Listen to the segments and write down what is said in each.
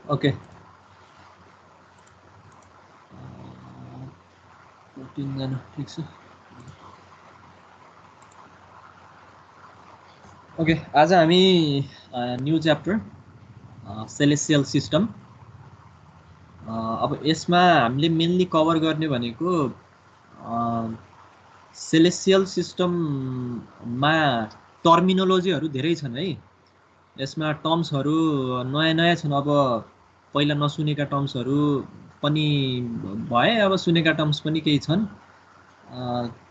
Okay 14 जना ठिक छ। ओके आज हामी न्यू च्याप्टर सेलेसियल सिस्टम। अब यसमा हामीले मेनली कभर गर्ने भनेको सेलेसियल सिस्टममा टर्मिनोलोजीहरू धेरै छन् है। यसमा टर्म्सहरू नयाँ नयाँ छन्। अब पहिला नसुनेका टर्म्सहरू पनि भए, अब सुनेका टर्म्स पनि केही छन्।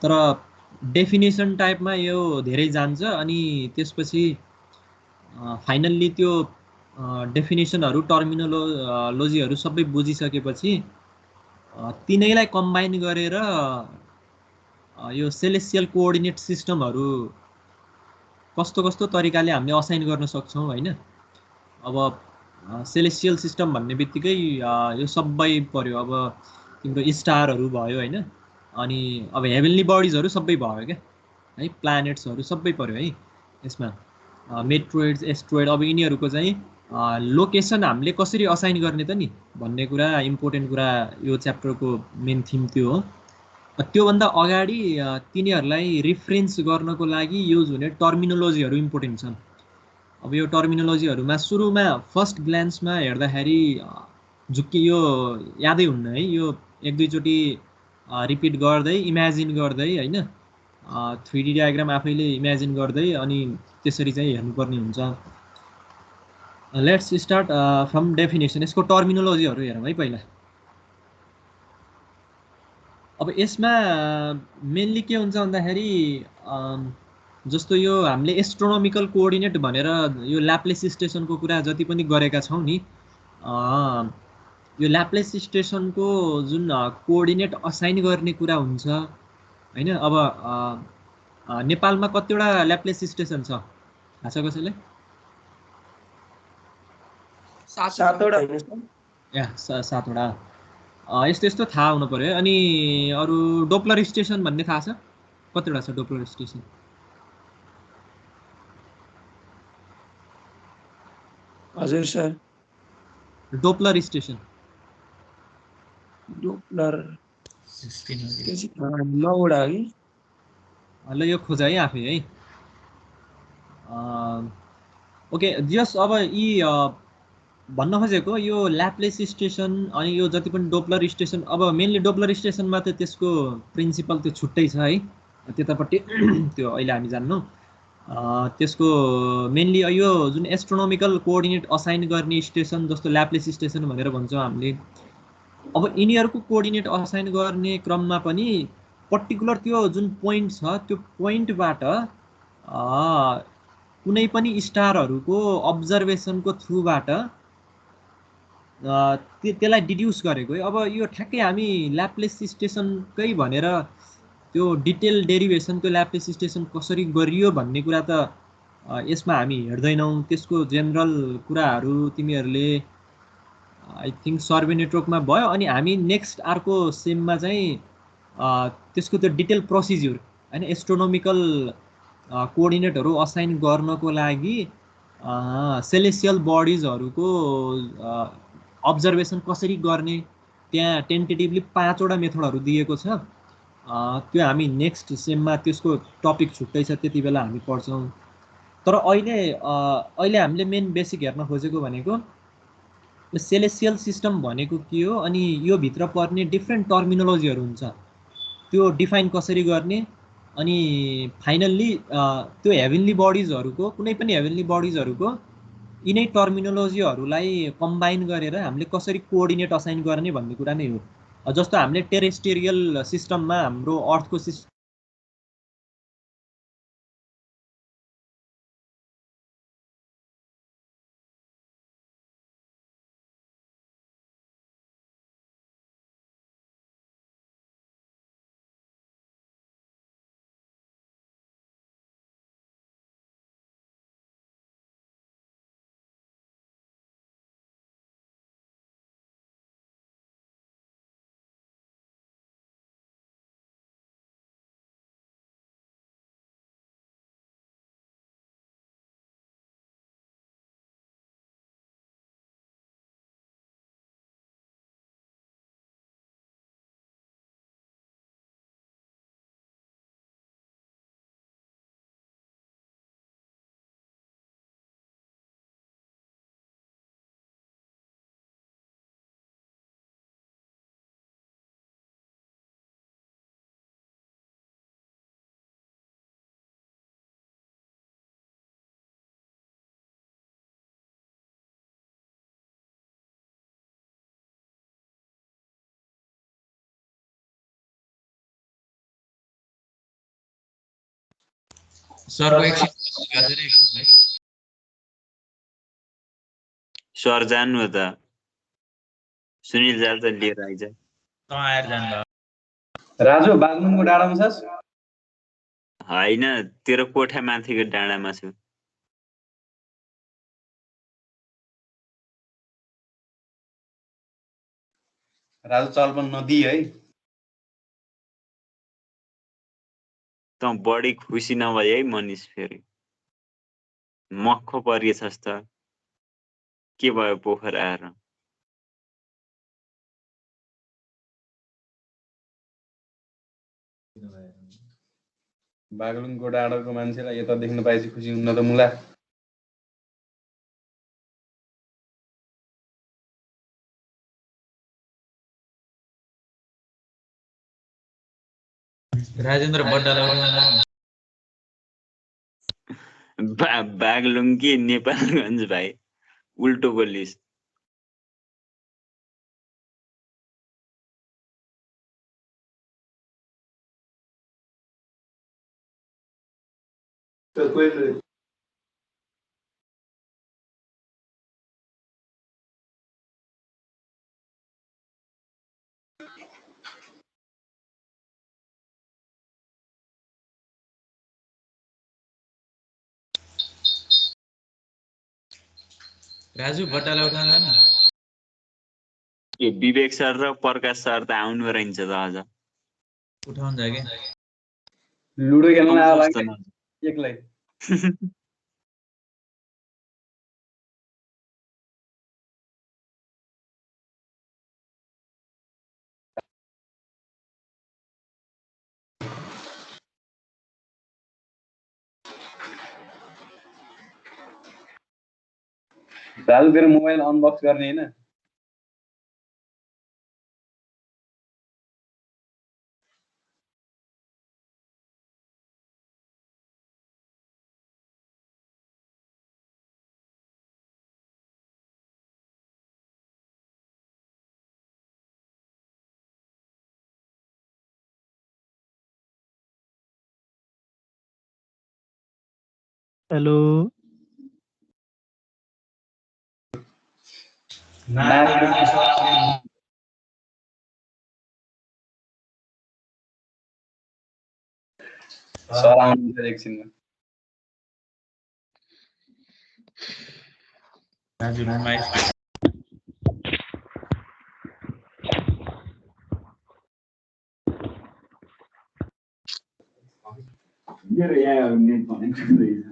तर डेफिनेसन टाइपमा यो धेरै जान्छ अनि त्यसपछि फाइनल्ली त्यो डेफिनेसनहरू टर्मिनोलोजीहरू सबै बुझिसकेपछि तिनैलाई कम्बाइन गरेर यो सेलेसियल कोअर्डिनेट सिस्टमहरू कस्तो कस्तो तरिकाले हामीले असाइन गर्न सक्छौँ हैन। अब सेलेसियल सिस्टम भन्ने बित्तिकै यो सबै पर्यो। अब तिम्रो स्टारहरू भयो हैन, अनि अब हेभेन्ली बडिजहरू सबै भयो क्या है, प्लानेट्सहरू सबै पर्यो है यसमा। मेट्रोइड्स एस्ट्रोइड अब यिनीहरूको चाहिँ लोकेसन हामीले कसरी असाइन गर्ने त नि भन्ने कुरा इम्पोर्टेन्ट कुरा यो च्याप्टरको मेन थिम त्यो हो। त्योभन्दा अगाडि तिनीहरूलाई रिफरेन्स गर्नको लागि युज हुने टर्मिनोलोजीहरू इम्पोर्टेन्ट छन्। अब यो टर्मिनोलोजीहरूमा सुरुमा फर्स्ट ग्लान्समा हेर्दाखेरि झुक्की यो यादै हुन्न है। यो एक दुईचोटि रिपिट गर्दै इमेजिन गर्दै होइन, 3D डायग्राम आफैले इमेजिन गर्दै अनि त्यसरी चाहिँ हेर्नुपर्ने हुन्छ। Let's start from definition. यसको टर्मिनोलोजीहरू हेरौँ है पहिला। अब यसमा मेनली के हुन्छ भन्दाखेरि जस्तो यो हामीले एस्ट्रोनोमिकल कोअर्डिनेट भनेर यो ल्याप्लेस स्टेसनको कुरा जति पनि गरेका छौँ नि, यो ल्याप्लेस स्टेसनको जुन कोअर्डिनेट असाइन गर्ने कुरा हुन्छ हैन। अब नेपालमा कतिवटा ल्याप्लेस स्टेसन छ थाहा छ कसैलाई? 7वटा होइन सर? या 7वटा। यस्तो यस्तो थाहा हुनु पर्यो है। अनि अरू डोप्लर स्टेसन भन्ने थाहा छ? कतिवटा छ डोप्लर स्टेसन? हजुर सर। डोप्लर स्टेसन डोप्लर 16 9वटा कि? ल यो खोज है आफै है। ओके जस अब यी भन्न खोजेको यो ल्याप्लेस स्टेसन अनि यो जति पनि डोप्लर स्टेसन, अब मेनली डोप्लर स्टेसनमा त त्यसको प्रिन्सिपल त्यो छुट्टै छ है, त्यतापट्टि त्यो अहिले हामी जान्नु। त्यसको मेनली यो जुन एस्ट्रोनोमिकल कोअर्डिनेट असाइन गर्ने स्टेसन जस्तो ल्याप्लेस स्टेसन भनेर भन्छौँ हामीले। अब यिनीहरूको कोअर्डिनेट असाइन गर्ने क्रममा पनि पर्टिकुलर त्यो जुन पोइन्ट छ त्यो पोइन्टबाट कुनै पनि स्टारहरूको अब्जर्भेसनको थ्रुबाट त्यसलाई डिड्युस गरेको है। अब यो ठ्याक्कै हामी ल्याप्लेस स्टेसनकै भनेर त्यो डिटेल डेरिभेसन त्यो ल्याप्लेस स्टेसन कसरी गरियो भन्ने कुरा त यसमा हामी हेर्दैनौँ। त्यसको जेनरल कुराहरू तिमीहरूले आई थिङ्क सर्वे नेटवर्कमा भयो। अनि हामी नेक्स्ट अर्को सेममा चाहिँ त्यसको त्यो डिटेल प्रोसिज्योर होइन, एस्ट्रोनोमिकल कोअर्डिनेटहरू असाइन गर्नको लागि सेलेसियल बडिजहरूको अब्जर्भेसन कसरी गर्ने त्यहाँ टेन्टेटिभली 5वटा मेथडहरू दिएको छ। त्यो हामी नेक्स्ट सेममा त्यसको टपिक छुट्टै छ, त्यति बेला हामी पढ्छौँ। तर अहिले हामीले मेन बेसिक हेर्न खोजेको भनेको सेलेसियल सिस्टम भनेको के हो, अनि यो भित्र पर्ने डिफ्रेन्ट टर्मिनोलोजीहरू हुन्छ त्यो डिफाइन कसरी गर्ने, अनि फाइनल्ली त्यो हेभेन्ली बडिजहरूको कुनै पनि हेभेन्ली बडिजहरूको यिनै टर्मिनोलोजीहरूलाई कम्बाइन गरेर हामीले कसरी कोअर्डिनेट असाइन गर्ने भन्ने कुरा नै हो। जस्तो हामीले टेरेस्टेरियल सिस्टममा हाम्रो अर्थको सिस्टम सरको एकछिन गाजेर एकछिन भाइ सर जान्नु त सुनिल जाल त लिएर आइज त आएर जानु राजु बागलुङको डाँडामा छस् होइन तेरो कोठा माथिको डाँडामा छु राजु चलपन नदी है त बढी खुसी नभए है मनिष फेरि मक्ख परिएछस् त के भयो पोखरा आएर बागलुङको डाँडाको मान्छेलाई यता देख्न पाएपछि खुसी हुन्न त मुला राजेन्द्र बड्डालाई बागलुङ कि नेपालगञ्ज भाइ उल्टोको लिस्ट राजु बड्डालाई उठाउन जानु के विवेक सर र प्रकाश सर त आउनु रहन्छ त अझ उठाउन जा के लुडो खेल्न आउँछ आला जस्तो न। एक्लै राजु तेरो मोबाइल अनबक्स गर्ने हैन हेलो सर आउनुहुन्छ एकछिनमा राजु रुममा आइस मेरो यहाँ नेट कनेक्ट हुँदैछ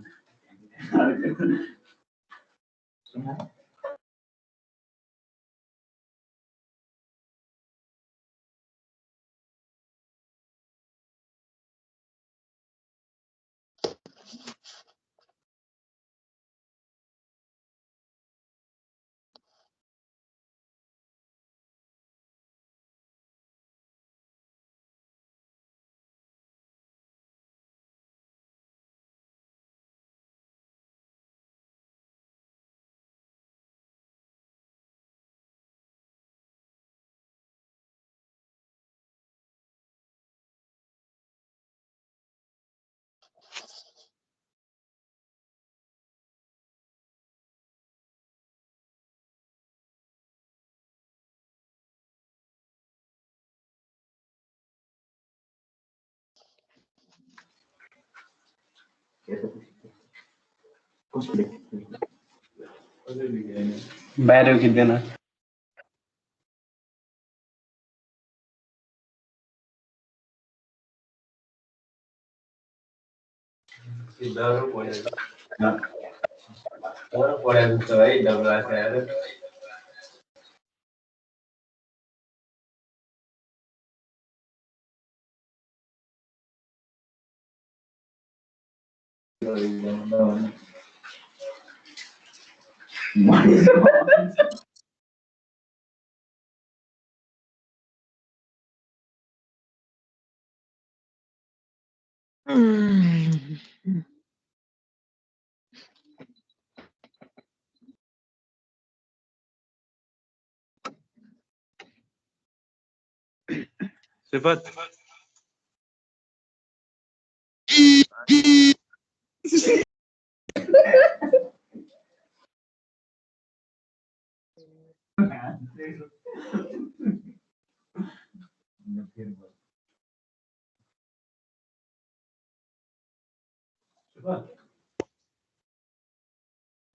बाहिर खिच्दैन सुपत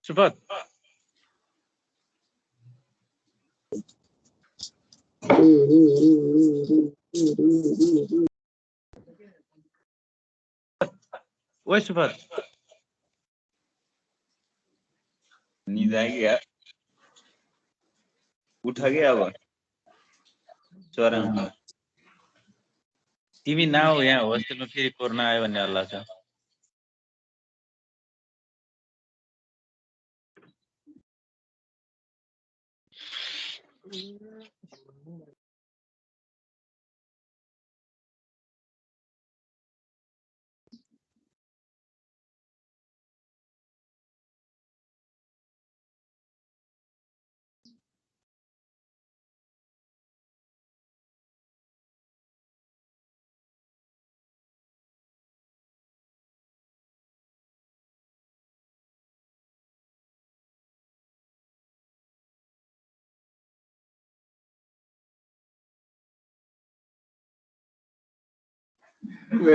सुपथ ओए सुपथ नींद आ गया उठ गया अब चरा तिमी नआऊ यहाँ होस्टेलमा फेरि कोरोना आयो भन्ने हल्ला छ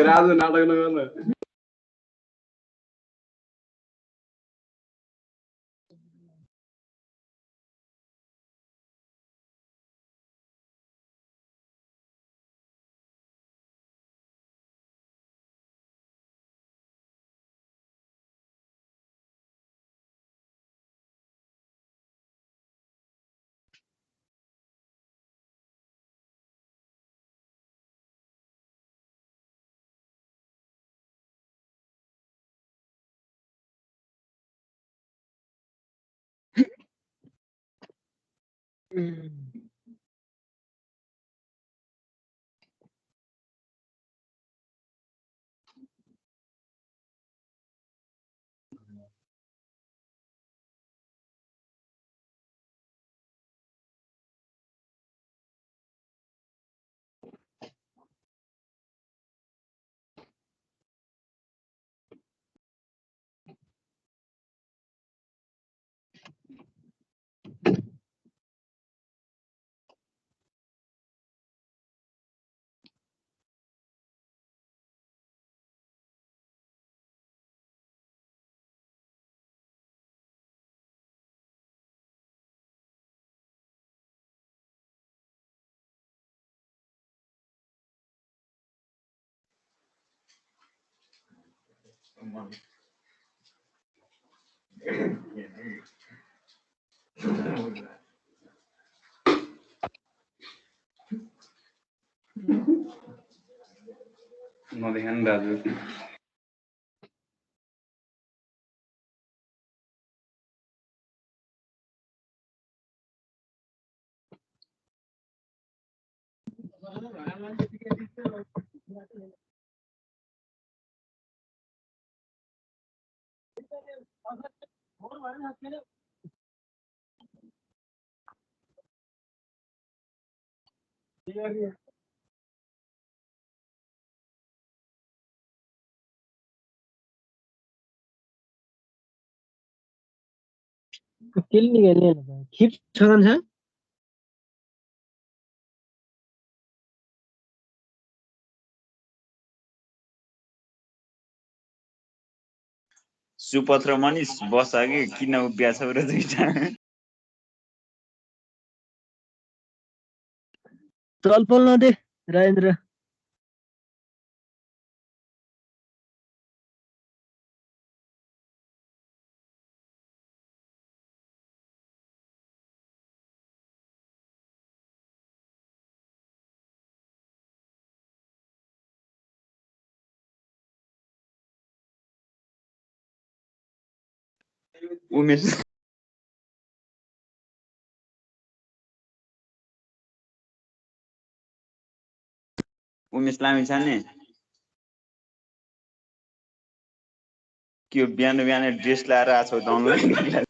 राजु नाटक नगर्न नदेखा नि राजु केले निकाल्ने खिप छगन छ सुपथ र मनिष बस कि किन उभिया छौ र दुईटा चल पल नदे राजेन्द्र उमेश उमेश लामी छाने के बिहान बिहान ड्रेस लाएर आछौ त अनलाइन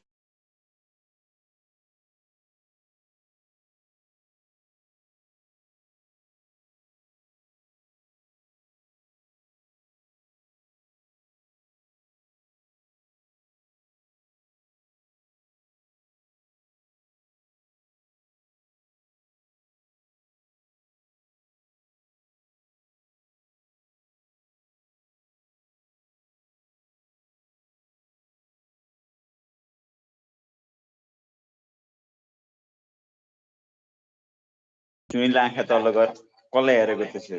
चुइला आँखा तल गर कसलाई हेरेको त्यसरी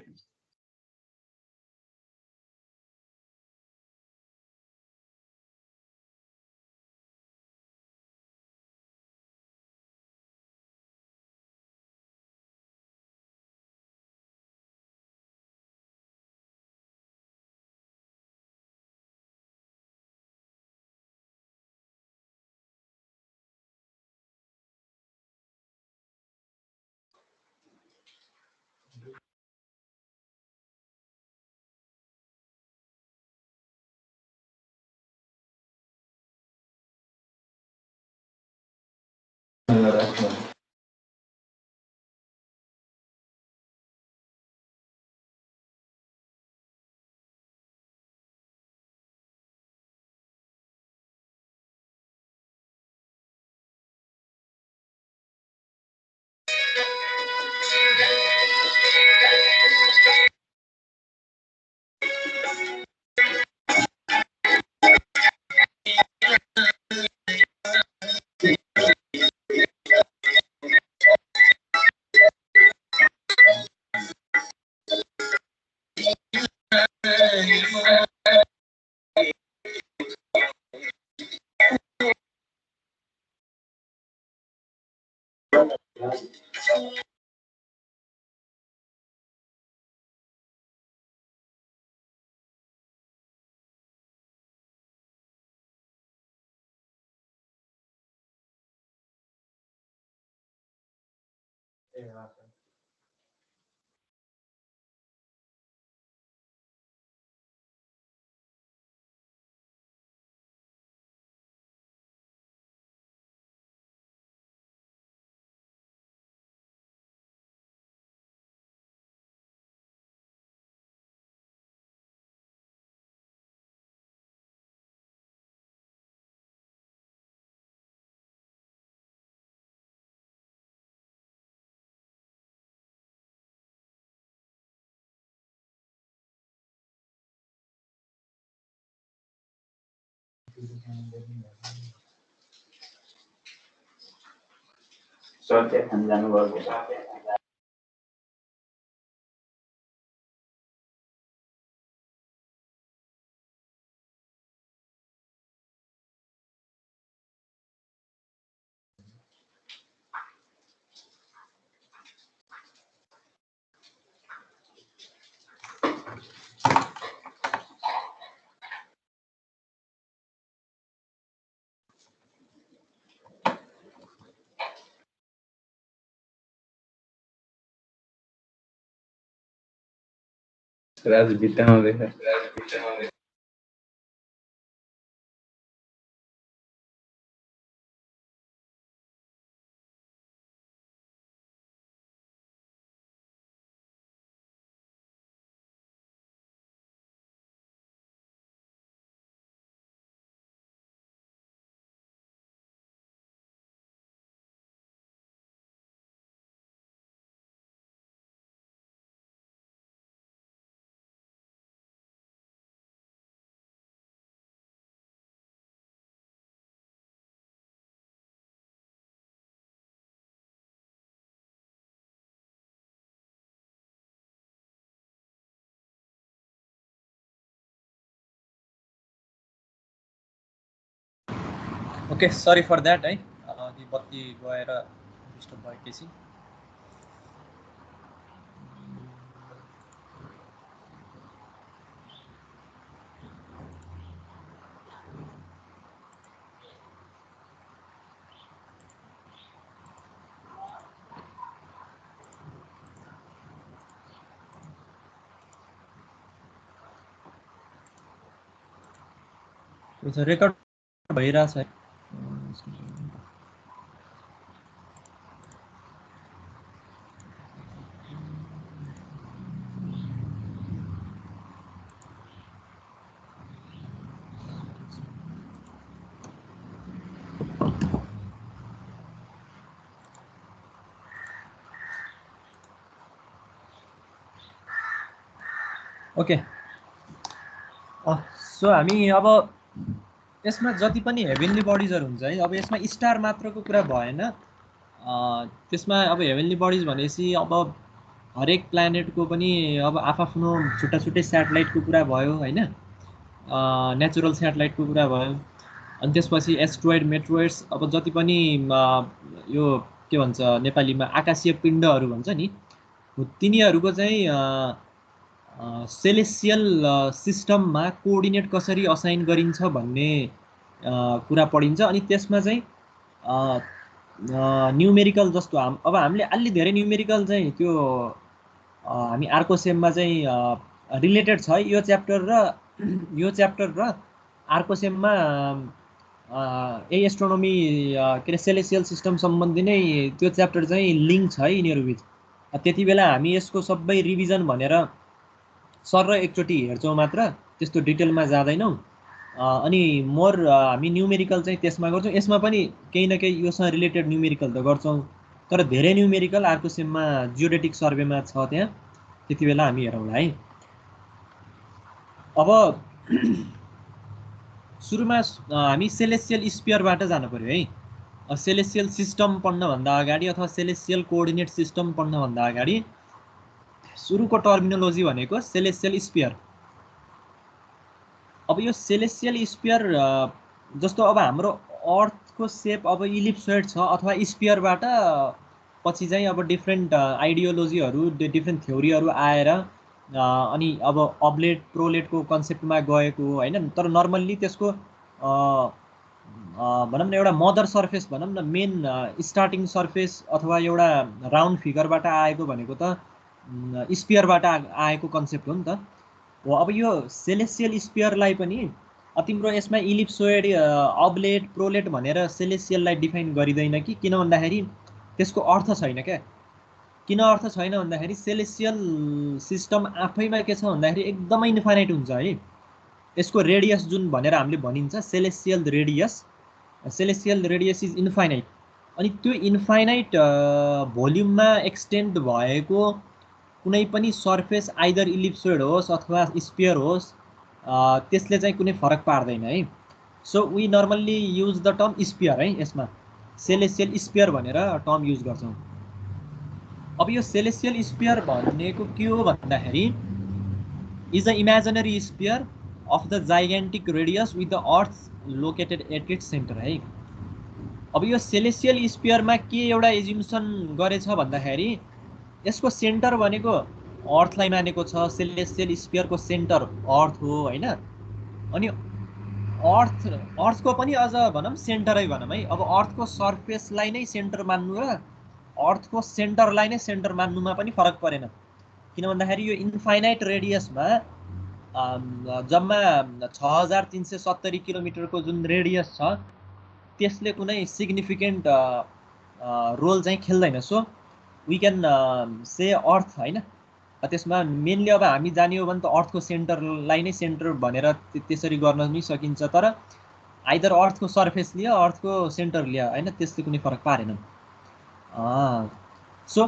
सत्य खान जानुभएको राजु बित्ताउँदैछ ओके सरी फर द्याट है त्यो बत्ती गएर डिस्टर्ब भयो एकैछिन रेकर्ड भइरहेछ है ओके सो हामी अब यसमा जति पनि हेभेनली बडिजहरु हुन्छ है अब यसमा स्टार मात्रको कुरा भएन त्यसमा अब हेभेनली बडिज भनेपछि अब हरेक प्लानेटको पनि अब आफ्नो छुट्टा छुट्टै स्याटेलाइटको कुरा भयो हैन, नेचुरल स्याटेलाइटको कुरा भयो। अनि त्यसपछि एस्ट्रोइड मेट्रोइड्स, अब जति पनि यो के भन्छ नेपालीमा आकाशीय पिण्डहरू भन्छ नि, तिनीहरूको चाहिँ सेलेसियल सिस्टममा कोअर्डिनेट कसरी असाइन गरिन्छ भन्ने कुरा पढिन्छ। अनि त्यसमा चाहिँ न्युमेरिकल जस्तो अब हामीले अलि धेरै न्युमेरिकल चाहिँ त्यो हामी अर्को सेममा चाहिँ रिलेटेड छ यो च्याप्टर र अर्को सेममा यही एस्ट्रोनोमी के अरे सेलेसियल सिस्टम सम्बन्धी नै त्यो च्याप्टर चाहिँ लिङ्क छ है यिनीहरूबिच। त्यति बेला हामी यसको सबै रिभिजन भनेर सर र एकचोटि हेर्छौँ मात्र, त्यस्तो डिटेलमा जाँदैनौँ। अनि मोर हामी न्युमेरिकल चाहिँ त्यसमा गर्छौँ। यसमा पनि केही न केही योसँग रिलेटेड न्युमेरिकल त गर्छौँ, तर धेरै न्युमेरिकल अर्को सेममा जियोडेटिक सर्वेमा छ, त्यहाँ त्यति बेला हामी हेरौँला है। अब सुरुमा हामी सेलेसियल स्पियरबाट जानु पर्यो है। सेलेसियल सिस्टम पढ्नभन्दा अगाडि अथवा सेलेसियल कोअर्डिनेट सिस्टम पढ्नभन्दा अगाडि सुरुको टर्मिनोलोजी भनेको सेलेसियल स्पियर। अब यो सेलेसियल स्पियर जस्तो अब हाम्रो अर्थको सेप अब इलिप्सोइड छ अथवा स्पियरबाट पछि चाहिँ अब डिफ्रेन्ट आइडियोलोजीहरू डिफ्रेन्ट थ्योरीहरू आएर अनि अब अब्लेट प्रोलेटको कन्सेप्टमा गएको हैन। तर नर्मल्ली त्यसको भनौँ न एउटा मदर सर्फेस भनौँ न, मेन स्टार्टिङ सर्फेस अथवा एउटा राउन्ड फिगरबाट आएको भनेको त स्पियरबाट आएको कन्सेप्ट हो नि त हो। अब यो सेलेसियल स्पियरलाई पनि तिम्रो यसमा इलिप्सोइड अब्लेट प्रोलेट भनेर सेलेसियललाई डिफाइन गरिँदैन कि, किन भन्दाखेरि त्यसको अर्थ छैन क्या। किन अर्थ छैन भन्दाखेरि सेलेसियल सिस्टम आफैमा के छ भन्दाखेरि एकदमै इन्फाइनाइट हुन्छ है। यसको रेडियस जुन भनेर हामीले भनिन्छ सेलेसियल रेडियस इज इन्फाइनाइट। अनि त्यो इन्फाइनाइट भोल्युममा एक्सटेन्ड भएको कुनै पनि सर्फेस आइदर इलिप्सोइड होस् अथवा स्पियर होस् त्यसले चाहिँ कुनै फरक पार्दैन है। So we normally use the term sphere है, यसमा सेलेसियल स्पियर भनेर टर्म युज गर्छौँ। अब यो सेलेसियल स्पियर भनेको के हो भन्दाखेरि is the imaginary sphere of the gigantic radius with the earth located at its centre है। अब यो सेलेसियल स्पियरमा के एउटा एज्युम्सन गरेछ भन्दाखेरि यसको सेन्टर भनेको अर्थलाई मानेको छ। सेलेसियल स्पियरको सेन्टर अर्थ हो हैन। अनि अर्थको पनि अझ भनौँ सेन्टरै भनौँ है। अब अर्थको सर्फेसलाई नै सेन्टर मान्नु र अर्थको सेन्टरलाई नै सेन्टर मान्नुमा पनि फरक परेन, किन भन्दाखेरि यो इन्फाइनाइट रेडियसमा जम्मा 6370 किलोमिटरको जुन रेडियस छ त्यसले कुनै सिग्निफिकेन्ट रोल चाहिँ खेल्दैन। सो वी क्यान से अर्थ हैन। त्यसमा मेनली अब हामी जाने हो भने त अर्थको सेन्टरलाई नै सेन्टर भनेर त्यसरी गर्न पनि सकिन्छ, तर आइदर अर्थको सर्फेस लियो अर्थको सेन्टर लियो हैन, त्यसले कुनै फरक पारेन। सो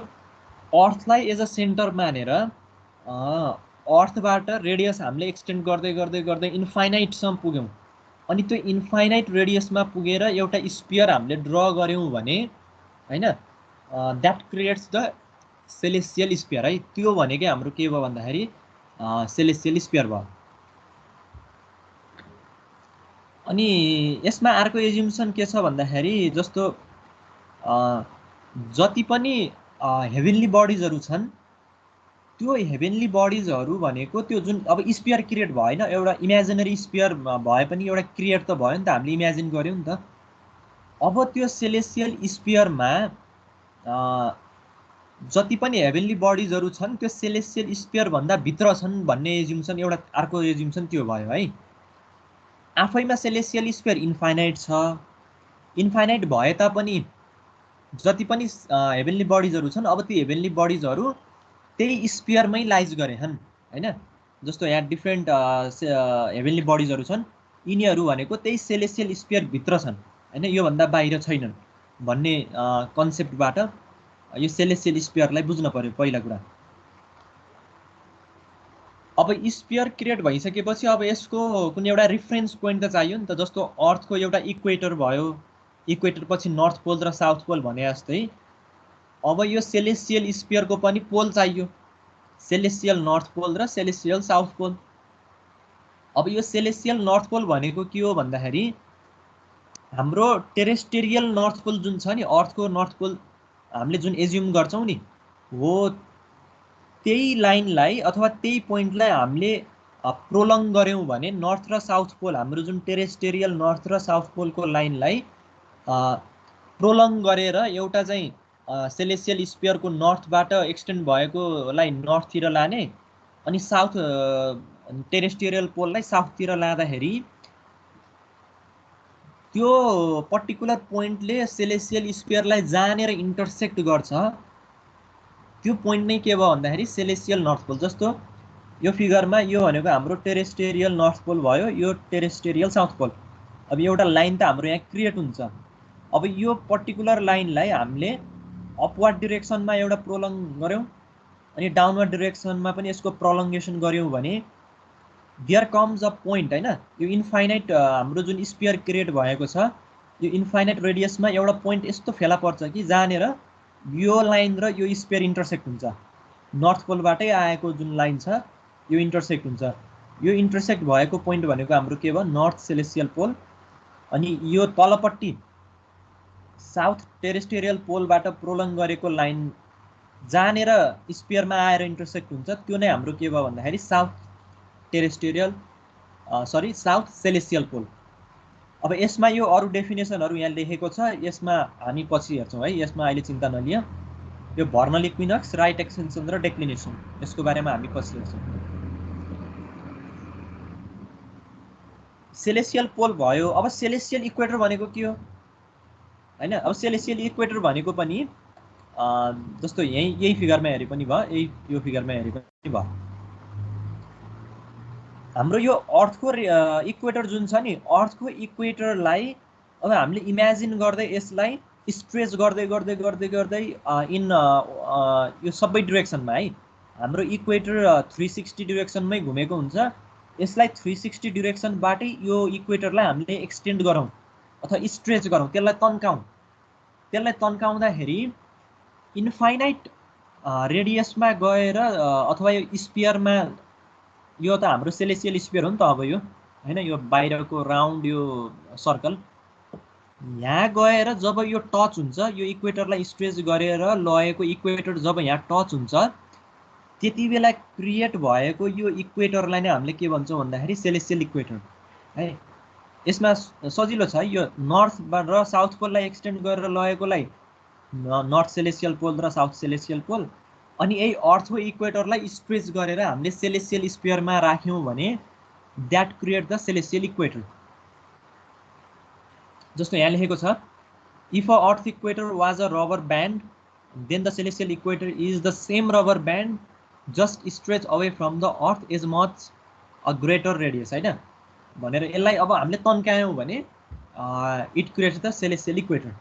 अर्थलाई एज अ सेन्टर मानेर अर्थबाट रेडियस हामीले एक्सटेन्ड गर्दै गर्दै गर्दै इन्फाइनाइटसम्म पुग्यौँ। अनि त्यो इन्फाइनाइट रेडियसमा पुगेर एउटा स्पियर हामीले ड्र गऱ्यौँ भने हैन, that creates the celestial sphere है। त्यो भनेकै हाम्रो के भयो भन्दाखेरि सेलेसियल स्पियर भयो। अनि यसमा अर्को एज्युम्सन के छ भन्दाखेरि जस्तो जति पनि हेभेनली बडिजहरू छन् त्यो हेभेनली बडिजहरू भनेको त्यो जुन अब स्पियर क्रिएट भयो हैन, एउटा इमेजिनरी स्पियर भए पनि एउटा क्रिएट त भयो नि त, हामीले इमेजिन गर्यौँ नि त। अब त्यो सेलेसियल स्पियरमा जति पनि हेभेनली बडिजहरू छन् त्यो सेलेसियल स्पियर भन्दा भित्र छन् भन्ने एज्युम्सन एउटा अर्को एज्युम्सन त्यो भयो है। आफैमा सेलेसियल स्पियर इन्फाइनाइट छ। इन्फाइनाइट भए तापनि जति पनि हेभेनली बडिजहरू छन् अब ती हेभेनली बडिजहरू त्यही स्पियरमै लाइज गरे छन् हैन। जस्तो यहाँ डिफ्रेन्ट हेभेनली बडिजहरू छन्, यिनीहरू भनेको त्यही सेलेसियल स्पियर भित्र छन् हैन, योभन्दा बाहिर छैनन् भन्ने कन्सेप्टबाट यो सेलेसियल स्पियरलाई बुझ्न पर्यो पहिला कुरा। अब स्पियर क्रिएट भइसकेपछि अब यसको कुनै एउटा रिफरेन्स पोइन्ट त चाहियो नि त। जस्तो अर्थको एउटा इक्वेटर भयो, इक्वेटर पछि नर्थ पोल र साउथ पोल भने जस्तै अब यो सेलेसियल स्फियरको पनि पोल चाहियो, सेलेसियल नर्थ पोल र सेलेसियल साउथ पोल। अब यो सेलेसियल नर्थ पोल भनेको के हो भन्दाखेरि हाम्रो टेरेस्टेरियल नर्थ पोल जुन छ नि, अर्थको नर्थ पोल हामीले जुन एज्युम गर्छौँ नि, हो त्यही लाइनलाई अथवा त्यही पोइन्टलाई हामीले प्रोलङ गऱ्यौँ भने नर्थ र साउथ पोल, हाम्रो जुन टेरेस्टेरियल नर्थ र साउथ पोलको लाइनलाई प्रोलङ गरेर एउटा चाहिँ सेलेसियल स्फियरको नर्थबाट एक्सटेन्ड भएकोलाई नर्थतिर लाने अनि साउथ टेरेस्टेरियल पोललाई साउथतिर लाँदाखेरि त्यो पर्टिकुलर पोइन्टले सेलेसियल स्फियरलाई जानेर इन्टरसेक्ट गर्छ। त्यो पोइन्ट नै के भयो भन्दाखेरि सेलेसियल नर्थ पोल। जस्तो यो फिगरमा यो भनेको हाम्रो टेरेस्टेरियल नर्थ पोल भयो, यो टेरेस्टेरियल साउथ पोल। अब एउटा लाइन त हाम्रो यहाँ क्रिएट हुन्छ। अब यो पर्टिकुलर लाइनलाई हामीले अपवर्ड डिरेक्सनमा एउटा प्रोलङ गऱ्यौँ अनि डाउनवर्ड डिरेक्सनमा पनि यसको प्रोलङ्गेसन गऱ्यौँ भने देयर कम्स अ पोइन्ट, होइन, यो इन्फाइनाइट हाम्रो जुन स्फियर क्रिएट भएको छ यो इन्फाइनाइट रेडियसमा एउटा पोइन्ट यस्तो फेला पर्छ कि जहाँनिर यो लाइन र यो स्फियर इन्टरसेक्ट हुन्छ। नर्थ पोलबाटै आएको जुन लाइन छ यो इन्टरसेक्ट हुन्छ। यो इन्टरसेक्ट भएको पोइन्ट भनेको हाम्रो के भयो, नर्थ सेलेसियल पोल। अनि यो तलपट्टि साउथ टेरेस्टेरियल पोलबाट प्रोलङ गरेको लाइन जहाँनिर स्फियरमा आएर इन्टरसेक्ट हुन्छ त्यो नै हाम्रो के भयो भन्दाखेरि साउथ सेलेसियल पोल। अब यसमा यो अरू डेफिनेसनहरू यहाँ लेखेको छ, यसमा हामी पछि हेर्छौँ है, यसमा अहिले चिन्ता नलियो। यो भर्नल इक्विनक्स, राइट एक्सटेन्सन र डेक्लिनेसन, यसको बारेमा हामी पछि हेर्छौँ। सेलेसियल पोल भयो। अब सेलेसियल इक्वेटर भनेको के हो, होइन? अब सेलेसियल इक्वेटर भनेको पनि जस्तो यही फिगरमा हेरे पनि भयो, यो फिगरमा हेरे पनि भयो। हाम्रो यो अर्थको इक्वेटर जुन छ नि, अर्थको इक्वेटरलाई अब हामीले इमेजिन गर्दै यसलाई स्ट्रेच गर्दै गर्दै गर्दै गर्दै इन यो सबै डिरेक्सनमा है, हाम्रो इक्वेटर 360 डिरेक्सनमै घुमेको हुन्छ। यसलाई 360 डिरेक्सनबाटै यो इक्वेटरलाई हामीले एक्सटेन्ड गरौँ अथवा स्ट्रेच गरौँ, त्यसलाई तन्काउँ। त्यसलाई तन्काउँदाखेरि इन्फाइनाइट रेडियसमा गएर अथवा यो स्फियरमा, यो त हाम्रो सेलेसियल स्फियर हो नि त अब यो, होइन, यो बाहिरको राउन्ड यो सर्कल, यहाँ गएर जब यो टच हुन्छ, यो इक्वेटरलाई स्ट्रेच गरेर लगेको इक्वेटर जब यहाँ टच हुन्छ त्यति बेला क्रिएट भएको यो इक्वेटरलाई नै हामीले के भन्छौँ भन्दाखेरि सेलेसियल इक्वेटर है। यसमा सजिलो छ, यो नर्थ र साउथ पोललाई एक्सटेन्ड गरेर लगेकोलाई नर्थ सेलेसियल पोल र साउथ सेलेसियल पोल, अनि यही अर्थको इक्वेटरलाई स्ट्रेच गरेर हामीले सेलेसियल स्फियरमा राख्यौँ भने that create the celestial equator. जस्तो यहाँ लेखेको छ, if a earth equator was a rubber band then the celestial equator is the same rubber band just stretch away from the earth as much a greater radius, होइन भनेर यसलाई अब हामीले तन्कायौँ भने it creates the celestial equator.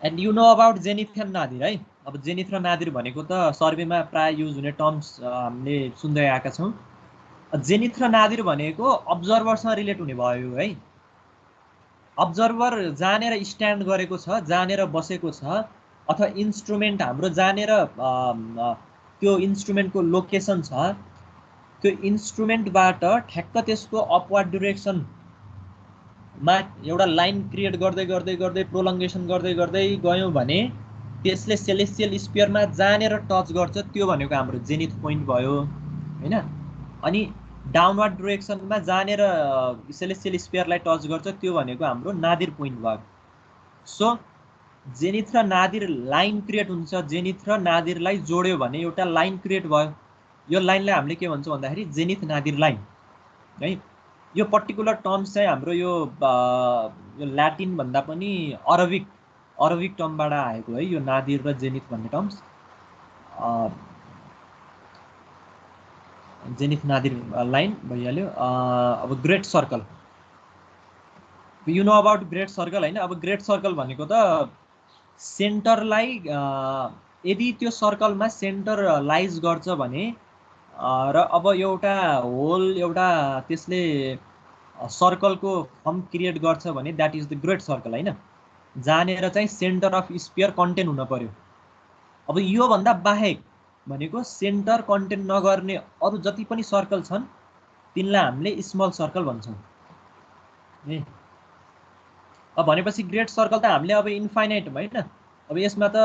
And you know about zenith and nadir है। अब zenith र नादिर भनेको त सर्वेमा प्राय युज हुने टर्म्स हामीले सुन्दै आएका छौँ। जेनिथ र नादिर भनेको अब्जर्भरसँग रिलेट हुने भयो है। अब्जर्भर जहाँनिर स्ट्यान्ड गरेको छ, जहाँनिर बसेको छ, अथवा इन्स्ट्रुमेन्ट हाम्रो जहाँनिर त्यो इन्स्ट्रुमेन्टको लोकेसन छ, त्यो इन्स्ट्रुमेन्टबाट ठ्याक्क त्यसको अपवर्ड डिरेक्सनमा एउटा लाइन क्रिएट गर्दै गर्दै गर्दै प्रोलङ्गेसन गर्दै गर्दै गयौँ भने त्यसले सेलेसियल स्फियरमा जहाँनिर टच गर्छ त्यो भनेको हाम्रो जेनिथ पोइन्ट भयो, होइन। अनि डाउनवर्ड डिरेक्सनमा जहाँनिर सेलेसियल स्फियरलाई टच गर्छ त्यो भनेको हाम्रो नादिर पोइन्ट भयो। सो जेनिथ र नादिर लाइन क्रिएट हुन्छ, जेनिथ र नादिरलाई जोड्यो भने एउटा लाइन क्रिएट भयो। यो लाइनलाई हामीले के भन्छौँ भन्दाखेरि जेनिथ नादिर लाइन है। यो पर्टिकुलर टर्म्स चाहिँ हाम्रो यो ल्याटिन भन्दा पनि अरबिक टर्मबाट आएको है, यो नादिर र जेनिथ भन्ने टर्म्स। जेनिथ नादिर लाइन भइहाल्यो। अब great circle, you know about great circle होइन। अब ग्रेट सर्कल भनेको त सेन्टरलाई यदि त्यो सर्कलमा सेन्टर लाइज गर्छ भने र अब एउटा होल एउटा त्यसले सर्कलको फर्म क्रिएट गर्छ भने that is the great circle, होइन। जानेर चाहिँ सेन्टर अफ स्पियर कन्टेन्ट हुन पर्यो। अब यो भन्दा बाहेक भनेको सेन्टर कन्टेन्ट नगर्ने अरु जति पनि सर्कल छन् तिनलाई हामीले स्मल सर्कल भन्छौँ। ए अब भनेपछि ग्रेट सर्कल त हामीले अब इन्फाइनाइट हैन, अब यसमा त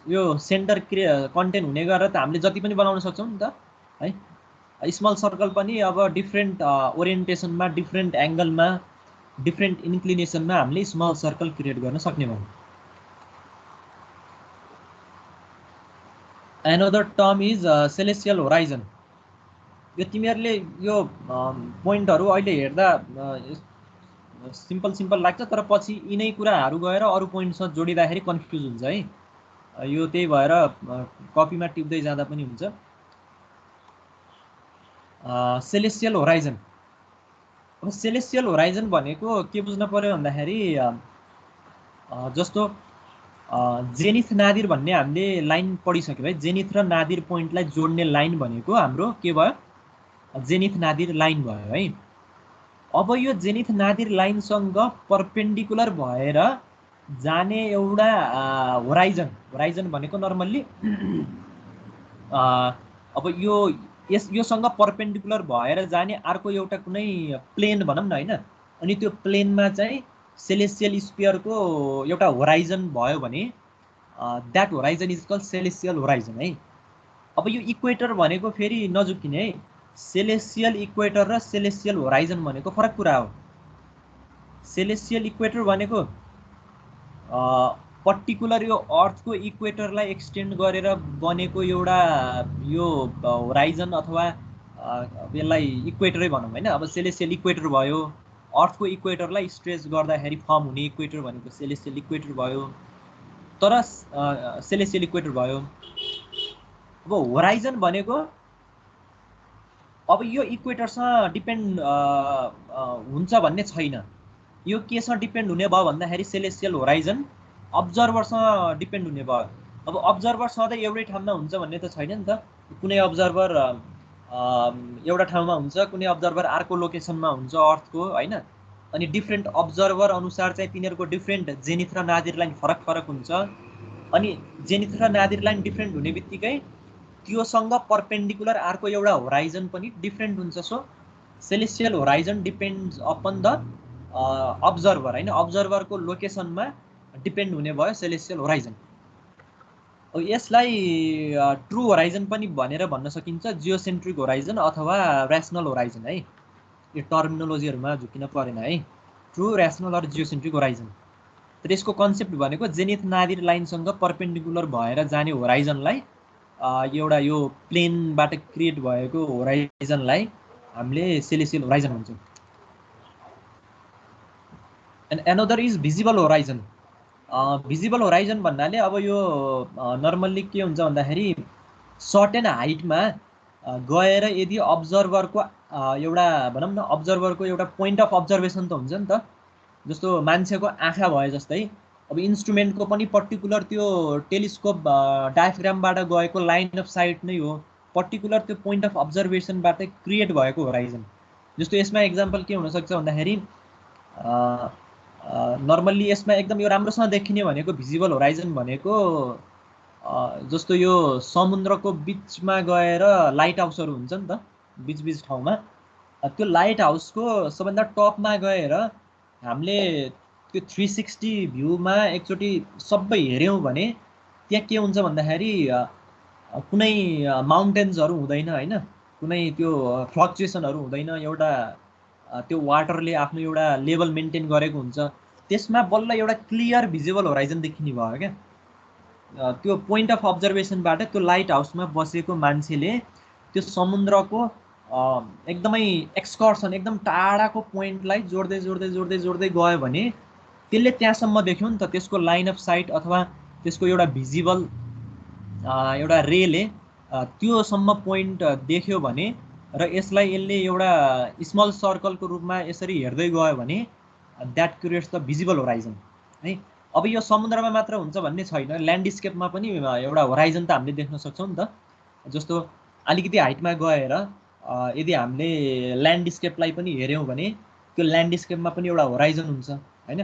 यो सेन्टर कन्टेन्ट हुने गरेर त हामीले जति पनि बनाउन सक्छौं नि त है। स्मल सर्कल पनि अब डिफ्रेन्ट ओरिएन्टेसनमा, डिफ्रेन्ट एंगलमा, डिफ्रेन्ट इन्क्लिनेसनमा हामीले स्मल सर्कल क्रिएट गर्न सक्ने भयौं। Another term is celestial horizon. यो तिमीहरुले यो पोइन्टहरु अहिले हेर्दा सिम्पल लाग्छ, तर पछि यिनै कुराहरु गएर अरु पोइन्टसँग जोडिदाखेरि कन्फ्युज हुन्छ है। यो त्यही भएर कपीमा टिप्दै जाँदा पनि हुन्छ। Celestial horizon. अब सेलेस्टियल होराइजन भनेको के बुझ्न पर्यो भन्दाखेरि जस्तो जेनिथ नादिर भन्ने हामीले लाइन पढिसक्यौ है। जेनिथ र नादिर पोइन्टलाई जोड्ने लाइन भनेको हाम्रो के भयो? जेनिथ नादिर लाइन भयो है। अब यो जेनिथ नादिर लाइनसँग परपेन्डिकुलर भएर जाने एउटा होराइजन, होराइजन भनेको नर्मल्ली अब योसँग परपेन्डिकुलर भएर जाने अर्को एउटा कुनै प्लेन भनौं न हैन, अनि त्यो प्लेनमा चाहिँ सेलेस्टियल स्पियरको एउटा होराइजन भयो भने that horizon is called celestial horizon है। अब यो इक्वेटर भनेको फेरि नजुकिने है। सेलेस्टियल इक्वेटर र सेलेस्टियल होराइजन भनेको फरक कुरा हो। सेलेस्टियल इक्वेटर भनेको पर्टिकुलर यो अर्थको इक्वेटरलाई एक्सटेन्ड गरेर बनेको एउटा यो होराइजन अथवा यसलाई इक्वेटरै भनौं हैन। अब सेलेस्टियल इक्वेटर भयो, अर्थको इक्वेटरलाई स्ट्रेच गर्दाखेरि फर्म हुने इक्वेटर भनेको सेलेस्टियल इक्वेटर भयो, तर सेलेस्टियल इक्वेटर भयो। अब होराइजन भनेको अब यो इक्वेटरसँग डिपेन्ड हुन्छ भन्ने छैन। यो केसँग डिपेन्ड हुने भयो भन्दाखेरि सेलेस्टियल होराइजन अब्जर्भरसँग डिपेन्ड हुने भयो। अब अब्जर्भर सधैँ एउटै ठाउँमा हुन्छ भन्ने त छैन नि त। कुनै अब्जर्भर एउटा ठाउँमा हुन्छ, कुनै अब्जर्भर अर्को लोकेसनमा हुन्छ अर्थको हैन। अनि डिफ्रेन्ट अब्जर्भर अनुसार चाहिँ तिनीहरुको डिफ्रेन्ट जेनिथ र नादिर लाइन फरक हुन्छ। अनि जेनिथ र नादिर लाइन डिफ्रेन्ट हुने बित्तिकै त्योसँग परपेन्डिकुलर अर्को एउटा होराइजन पनि डिफ्रेन्ट हुन्छ। So celestial horizon depends upon the observer हैन, अब्जर्भरको लोकेसनमा डिपेन्ड हुने भयो सेलेस्टियल होराइजन। अब यसलाई ट्रु होराइजन पनि भनेर भन्न सकिन्छ, जियोसेन्ट्रिक होराइजन अथवा र्यासनल होराइजन है। यो टर्मिनोलोजीहरुमा झुकिन परेन है। True, rational or geocentric horizon. तर यसको कन्सेप्ट भनेको जेनिथ नादिर लाइनसँग परपेन्डिकुलर भएर जाने होराइजनलाई एउटा यो प्लेनबाट क्रिएट भएको होराइजनलाई हामीले सेलेस्टियल होराइजन भन्छौं। And another is visible horizon. Visible horizon भन्नाले अब यो नर्मल्ली के हुन्छ भन्दाखेरि सर्टेन हाइटमा गएर यदि अब्जर्भरको एउटा भनौं न अब्जर्भरको एउटा पोइन्ट अफ अब्जर्भेसन त हुन्छ नि त। जस्तो मान्छेको आँखा भए जस्तै अब इन्स्ट्रुमेन्टको पनि पर्टिकुलर त्यो टेलिस्कोप डायफ्रामबाट गएको लाइन अफ साइट नै हो, पर्टिकुलर त्यो पोइन्ट अफ अब्जर्भेसनबाट क्रिएट भएको होराइजन। जस्तो यसमा एक्जाम्पल के हुन सक्छ भन्दाखेरि नर्मल्ली यसमा एकदम यो राम्रोसँग देखिने भनेको भिजिबल होराइजन भनेको जस्तो यो समुद्रको बीचमा गएर लाइट हाउसहरु हुन्छ नि त बीच ठाउँमा, त्यो लाइट हाउसको सबभन्दा टपमा गएर हामीले त्यो 360 भ्यूमा एकचोटी सबै हेर्यौं भने त्यहाँ के हुन्छ भन्दाखेरि कुनै माउन्टेन्सहरु हुँदैन हैन, कुनै त्यो फ्लक्चुएसनहरु हुँदैन, एउटा त्यो वाटरले आफ्नो एउटा लेभल मेन्टेन गरेको हुन्छ। त्यसमा बल्ल एउटा क्लियर भिजिबल होराइजन देखिने भयो क्या। त्यो पोइन्ट अफ अब्जर्भेसनबाट त्यो लाइट हाउसमा बसेको मान्छेले त्यो समुद्रको एकदमै एक्सकर्सन एकदम टाढाको पोइन्टलाई जोड्दै जोड्दै जोड्दै जोड्दै गयो भने त्यसले त्यहाँसम्म देख्यो नि त। त्यसको लाइन अफ साइट अथवा त्यसको एउटा भिजिबल एउटा रेले त्योसम्म पोइन्ट देख्यो भने र यसले एउटा स्मल सर्कलको रूपमा यसरी हेर्दै गयो भने that creates the visible horizon है। अब यो समुद्रमा मात्र हुन्छ भन्ने छैन, ल्यान्डस्केपमा पनि एउटा होराइजन त हामीले देख्न सक्छौं नि त। जस्तो अलिकति हाइटमा गएर यदि हामीले ल्यान्डस्केपलाई पनि हेर्यौं भने त्यो ल्यान्डस्केपमा पनि एउटा होराइजन हुन्छ हैन।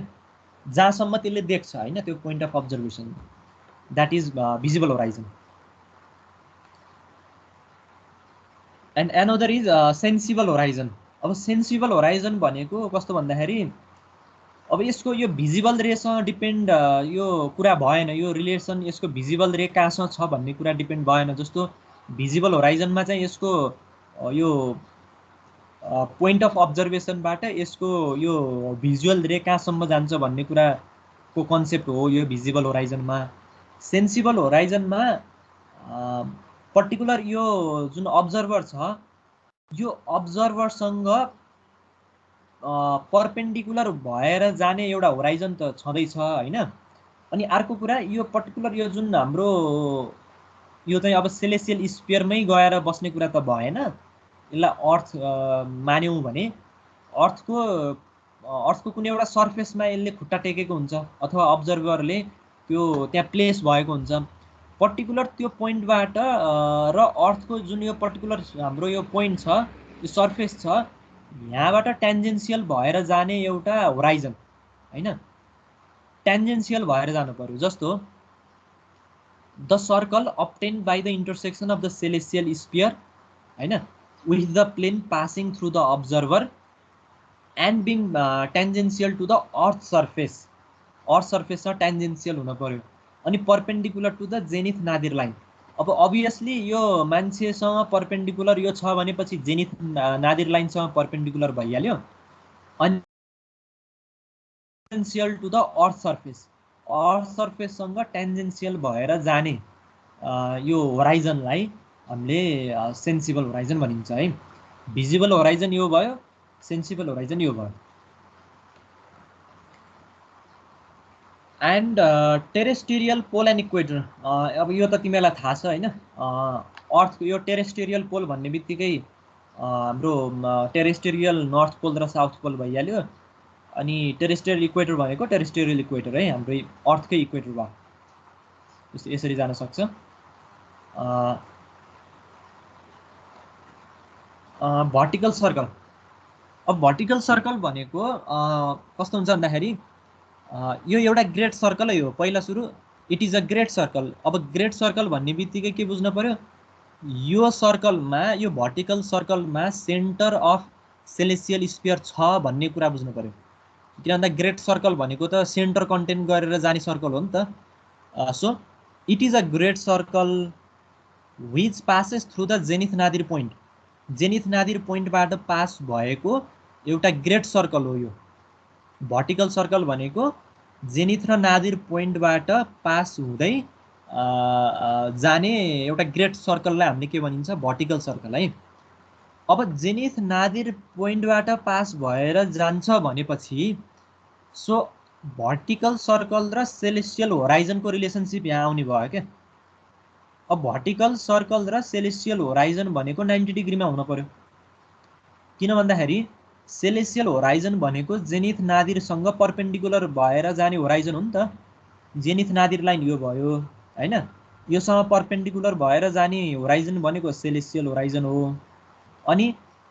जहाँसम्म त्यसले देख्छ हैन त्यो point of observation, that is visible horizon. And another is sensible horizon. अब सेन्सिबल होराइजन भनेको कस्तो भन्दाखेरि अब यसको यो भिजिबल रेसँग डिपेन्ड यो कुरा भएन, यो रिलेसन यसको भिजिबल रे कहाँसँग छ भन्ने कुरा डिपेन्ड भएन। जस्तो भिजिबल होराइजनमा चाहिँ यसको यो पोइन्ट अफ अब्जर्भेसनबाट यसको यो भिजुअल रे कहाँसम्म जान्छ भन्ने कुराको कन्सेप्ट हो यो भिजिबल होराइजनमा। सेन्सिबल होराइजनमा पर्टिकुलर यो जुन अब्जर्भर छ यो अब्जर्भरसँग पर्पेन्डिकुलर भएर जाने एउटा होराइजन त छँदैछ हैन। अनि अर्को कुरा यो पर्टिकुलर यो जुन हाम्रो यो चाहिँ अब सेलेसियल स्फियरमै गएर बस्ने कुरा त भएन, यसलाई अर्थ मान्यौँ भने अर्थको कुनै एउटा सर्फेसमा यसले खुट्टा टेकेको हुन्छ अथवा अब्जर्भरले त्यो त्यहाँ प्लेस भएको हुन्छ। पर्टिकुलर त्यो पोइन्टबाट र अर्थको जुन यो पर्टिकुलर हाम्रो यो पोइन्ट छ यो सर्फेस छ यहाँबाट ट्यान्जेन्सियल भएर जाने एउटा होराइजन हैन, ट्यान्जेन्सियल भएर जानु पर्यो। जस्तो the circle obtained by the intersection of the celestial sphere हैन with the plane passing through the observer and being tangential to the earth surface, earth surface मा tangential हुन पर्यो अनि perpendicular to the zenith nadir line। अब obviously यो मान्छेसँग perpendicular यो छ भनेपछि जेनिथ नादिर लाइनसँग perpendicular भइहाल्यो अनि tangential to the earth surface, अर्थ सर्फेससँग ट्यान्जेन्सियल भएर जाने यो होराइजनलाई हामीले सेन्सिबल होराइजन भनिन्छ है। भिजिबल होराइजन यो भयो, सेन्सिबल होराइजन यो भयो। And terrestrial pole and equator, अब यो त तिमीलाई थाहा छ हैन। अर्थको यो टेरेस्टेरियल पोल भन्ने बित्तिकै हाम्रो टेरेस्टेरियल नर्थ पोल र साउथ पोल भइहाल्यो। अनि टेरेस्टेरियल इक्वेटर भनेको टेरेस्टेरियल इक्वेटर है, हाम्रो अर्थकै इक्वेटर भयो, यसरी जान सक्छ। भर्टिकल सर्कल, अब भर्टिकल सर्कल भनेको कस्तो हुन्छ भन्दाखेरि यो एउटा ग्रेट सर्कलै हो। पहिला सुरु it is a great circle. अब ग्रेट सर्कल भन्ने बित्तिकै के बुझ्नु पर्यो, यो सर्कलमा यो भर्टिकल सर्कलमा सेन्टर अफ सेलेसियल स्फियर छ भन्ने कुरा बुझ्नु पर्यो। किन भन्दा ग्रेट सर्कल भनेको त सेन्टर कन्टेन गरेर जाने सर्कल हो नि त। So it is a great circle which passes through the zenith Nadir point, zenith Nadir पोइन्टबाट पास भएको एउटा ग्रेट सर्कल हो यो। भर्टिकल सर्कल भनेको जेनिथ र नादिर पोइन्टबाट पास हुँदै जाने एउटा ग्रेट सर्कललाई हामीले के भनिन्छ, भर्टिकल सर्कल है। अब जेनिथ नादिर पोइन्टबाट पास भएर जान्छ भनेपछि सो भर्टिकल सर्कल र सेलेस्टियल होराइजनको रिलेसनसिप यहाँ आउने भयो क्या। अब भर्टिकल सर्कल र सेलेस्टियल होराइजन भनेको 90 डिग्रीमा हुन पर्यो। किन भन्दाखेरि सेलेस्टियल होराइजन भनेको जेनिथ नादिरसँग पर्पेन्डिकुलर भएर जाने होराइजन हो नि त। जेनिथ नादिर लाइन यो भयो हैन, योसँग पर्पेन्डिकुलर भएर जाने होराइजन भनेको सेलेस्टियल होराइजन हो। अनि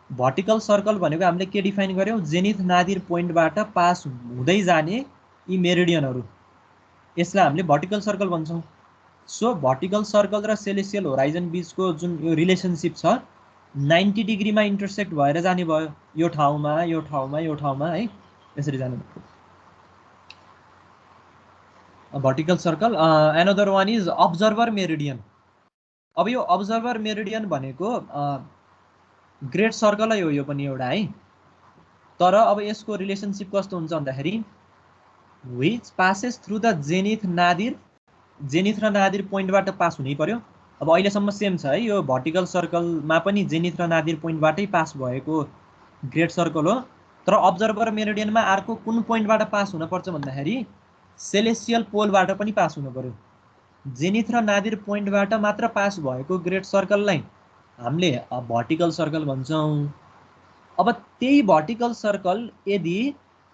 भर्टिकल सर्कल भनेको हामीले के डिफाइन गर्यौं, जेनिथ नादिर पोइन्टबाट पास हुँदै जाने यी मेरिडियनहरु, यसलाई हामीले भर्टिकल सर्कल भन्छौं। सो भर्टिकल सर्कल र सेलेस्टियल होराइजन बीचको जुन यो रिलेसनसिप छ 90 डिग्रीमा इन्टरसेक्ट भएर जाने भयो, यो ठाउँमा यो ठाउँमा यो ठाउँमा है, यसरी जाने भयो vertical circle. Another one is observer meridian. अब यो अब्जर्भर मेरिडियन भनेको ग्रेट सर्कलै हो यो पनि एउटा है, तर अब यसको रिलेसनसिप कस्तो हुन्छ भन्दाखेरि which passes through the zenith Nadir, zenith र नादिर पोइन्टबाट पास हुनै पर्यो। अब अहिलेसम्म सेम छ है, यो भर्टिकल सर्कलमा पनि जेनिथ र नादिर पोइन्टबाटै पास भएको ग्रेट सर्कल हो। तर अब्जर्भर मेरिडियनमा अर्को कुन पोइन्टबाट पास हुन पर्छ भन्दाखेरि सेलेस्टियल पोलबाट पनि पास हुनु पर्यो। जेनिथ र नादिर पोइन्टबाट मात्र पास भएको ग्रेट सर्कललाई हामीले भर्टिकल सर्कल भन्छौं। अब त्यही भर्टिकल सर्कल यदि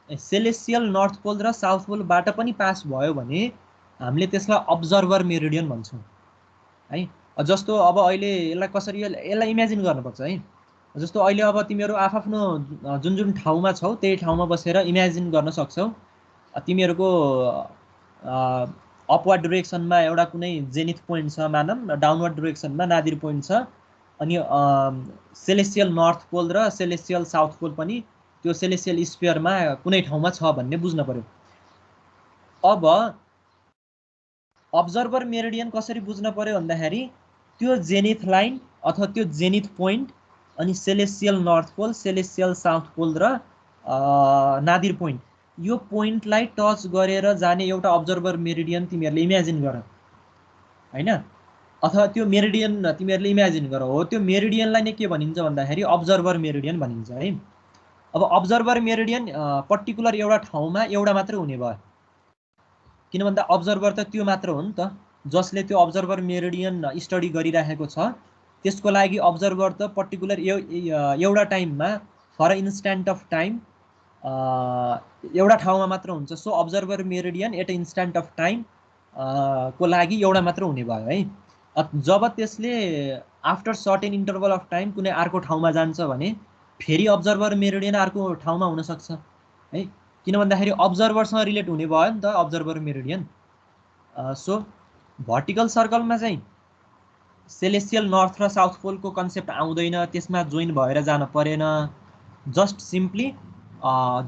सेलेस्टियल नर्थ पोल र साउथ पोलबाट पनि पास भयो भने हामीले त्यसलाई अब्जर्भर मेरिडियन भन्छौं है। जस्तो अब अहिले यसलाई कसरी, यसलाई इमेजिन गर्नुपर्छ है। जस्तो अहिले अब तिमीहरू आफ्नो जुन जुन ठाउँमा छौ त्यही ठाउँमा बसेर इमेजिन गर्न सक्छौ तिमीहरूको अपवर्ड डिरेक्सनमा एउटा कुनै जेनिथ पोइन्ट छ मानम, डाउनवर्ड डिरेक्सनमा नादिर पोइन्ट छ, अनि सेलेसियल नर्थ पोल र सेलेसियल साउथ पोल पनि त्यो सेलेसियल स्फियरमा कुनै ठाउँमा छ भन्ने बुझ्न पर्यो। अब अब्जर्भर मेरिडियन कसरी बुझ्न पर्यो भन्दाखेरि त्यो जेनिथ लाइन अथवा त्यो जेनिथ पोइन्ट अनि celestial north pole, celestial south pole र नादिर पोइन्ट, यो पोइन्टलाई टच गरेर जाने एउटा अब्जर्भर मेरिडियन तिमीहरूले इमेजिन गर हैन, अथवा त्यो मेरिडियन तिमीहरूले इमेजिन गर। हो, त्यो मेरिडियनलाई नै के भनिन्छ भन्दाखेरि अब्जर्भर मेरिडियन भनिन्छ है। अब अब्जर्भर मेरिडियन पर्टिकुलर एउटा ठाउँमा एउटा मात्र हुने भयो, किन भन्दा अब्जर्भर त त्यो मात्र हो नि त जसले त्यो अब्जर्भर मेरिडियन स्टडी गरिरहेको छ। त्यसको लागि अब्जर्भर त पर्टिकुलर एउटा टाइममा फर इन्स्ट्यान्ट अफ टाइम एउटा ठाउँमा मात्र हुन्छ। So observer meridian at instant of time को लागि एउटा मात्र हुने भयो है। जब त्यसले after certain interval of time कुनै अर्को ठाउँमा जान्छ भने फेरि अब्जर्भर मेरिडियन अर्को ठाउँमा हुनसक्छ है, किन भन्दाखेरि अब्जर्भरसँग रिलेट हुने भयो नि त अब्जर्भर मेरिडियन। सो भर्टिकल सर्कलमा चाहिँ सेलेसियल नर्थ र साउथ पोलको कन्सेप्ट आउँदैन, त्यसमा जोइन भएर जान परेन। जस्ट सिम्पली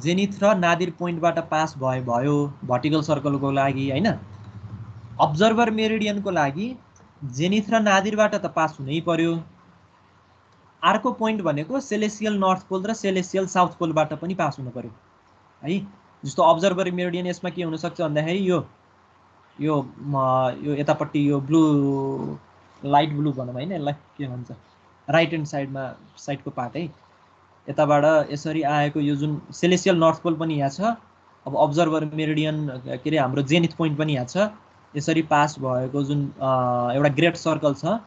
जेनिथ र नादिर पोइन्टबाट पास भयो भर्टिकल सर्कलको लागि हैन। अब्जर्भर मेरिडियनको लागि जेनिथ र नादिरबाट त पास हुनै पर्यो। अर्को पोइन्ट भनेको सेलेसियल नर्थ पोल र सेलेसियल साउथ पोलबाट पनि पास हुनु पर्यो है। जस्तो अब्जर्भर मेरिडियन यसमा के हुनसक्छ भन्दाखेरि यो यतापट्टि यो ब्लू लाइट ब्लू भनौँ होइन, यसलाई के भन्छ राइट ह्यान्ड साइडको पार्ट है, यताबाट यसरी आएको यो जुन सेलेसियल नर्थ पोल पनि यहाँ छ। अब अब्जर्भर मेरिडियन के अरे हाम्रो जेनिथ पोइन्ट पनि यहाँ छ। यसरी पास भएको जुन एउटा ग्रेट सर्कल छ,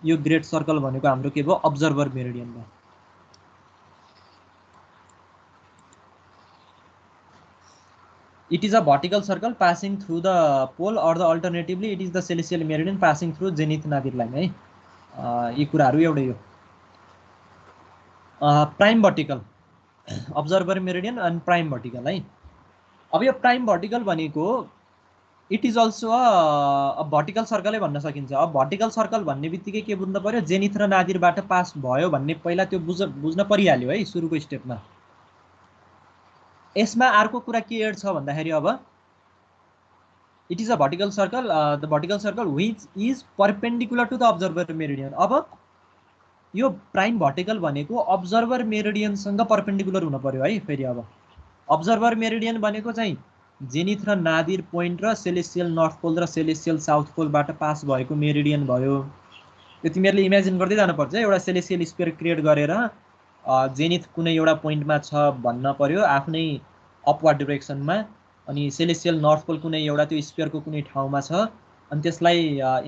यो ग्रेट सर्कल भनेको हाम्रो के भयो अब्जर्भर मेरिडियन भयो। It is a vertical circle passing through the pole or the alternatively it is the celestial meridian passing through zenith nadir line है। यी कुराहरू एउटै हो। Prime vertical observer meridian and prime vertical है। अब यो prime vertical भनेको it is also a vertical सर्कलै भन्न सकिन्छ। अब भर्टिकल सर्कल भन्ने बित्तिकै के बुझ्नु पर्यो, जेनिथ र नादिरबाट पास भयो भन्ने पहिला त्यो बुझ्न परिहाल्यो है सुरुको स्टेपमा। यसमा अर्को कुरा के एड छ भन्दाखेरि अब it is a vertical circle, the vertical circle which is perpendicular to the observer meridian. अब यो प्राइम भर्टिकल भनेको अब्जर्भर मेरिडियनसँग परपेन्डिकुलर हुन पर्यो है। फेरि अब अब्जर्भर मेरिडियन भनेको चाहिँ जेनिथ र नादिर पोइन्ट र सेलेसियल नर्थ पोल र सेलेसियल साउथ पोलबाट पास भएको मेरिडियन भयो। यो तिमीहरूले इमेजिन गर्दै जानुपर्छ। एउटा सेलेसियल स्फियर क्रिएट गरेर जेनिथ कुनै एउटा पोइन्टमा छ भन्न पर्यो आफ्नै अपवर्ड डिरेक्सनमा, अनि सेलेसियल नर्थ पोल कुनै एउटा त्यो स्फियरको कुनै ठाउँमा छ, अनि त्यसलाई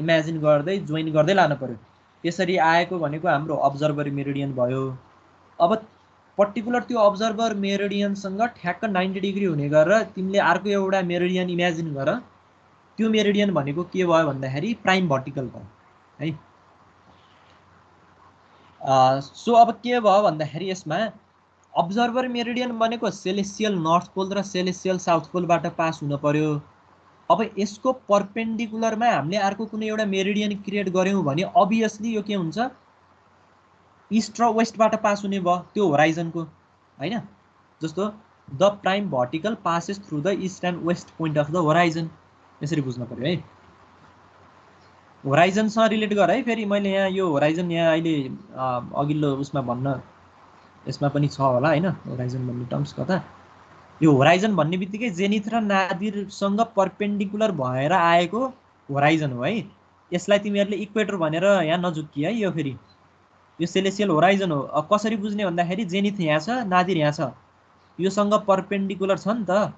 इमेजिन गर्दै जोइन गर्दै लानु पर्यो। त्यसरी आएको भनेको हाम्रो अब्जर्भर मेरिडियन भयो। अब पर्टिकुलर त्यो अब्जर्भर मेरिडियनसँग ठ्याक्क 90 डिग्री हुने गरेर तिमीले अर्को एउटा मेरिडियन इमेजिन गर। त्यो मेरिडियन भनेको के भयो भन्दाखेरि प्राइम भर्टिकल भयो है। सो अब के भयो भन्दाखेरि यसमा अब्जर्भर मेरिडियन भनेको सेलेसियल नर्थ पोल र सेलेसियल साउथ पोलबाट पास हुन पर्यो। अब यसको परपेन्डिकुलरमा हामीले अर्को कुनै एउटा मेरिडियन क्रिएट गर्यौँ भने अभियसली यो के हुन्छ, इस्ट र वेस्टबाट पास हुने भयो त्यो होराइजनको हैन। जस्तो the prime vertical passes through the east and west point of the horizon, यसरी बुझ्न पर्यो है। होराइजनसँग रिलेट गर है। फेरि मैले यहाँ यो होराइजन यहाँ अहिले अघिल्लो उसमा भन्न यसमा पनि छ होला हैन, होराइजन भन्ने टर्म्स कता। यो होराइजन भन्ने बित्तिकै जेनिथ र नादिरसँग परपेन्डिकुलर भएर आएको होराइजन हो है। यसलाई तिमीहरूले इक्वेटर भनेर यहाँ नझुक्की है। यो फेरि यो सेलेसियल होराइजन हो। अब कसरी बुझ्ने भन्दाखेरि जेनिथ यहाँ छ, नादिर यहाँ छ, योसँग परपेन्डिकुलर छ नि त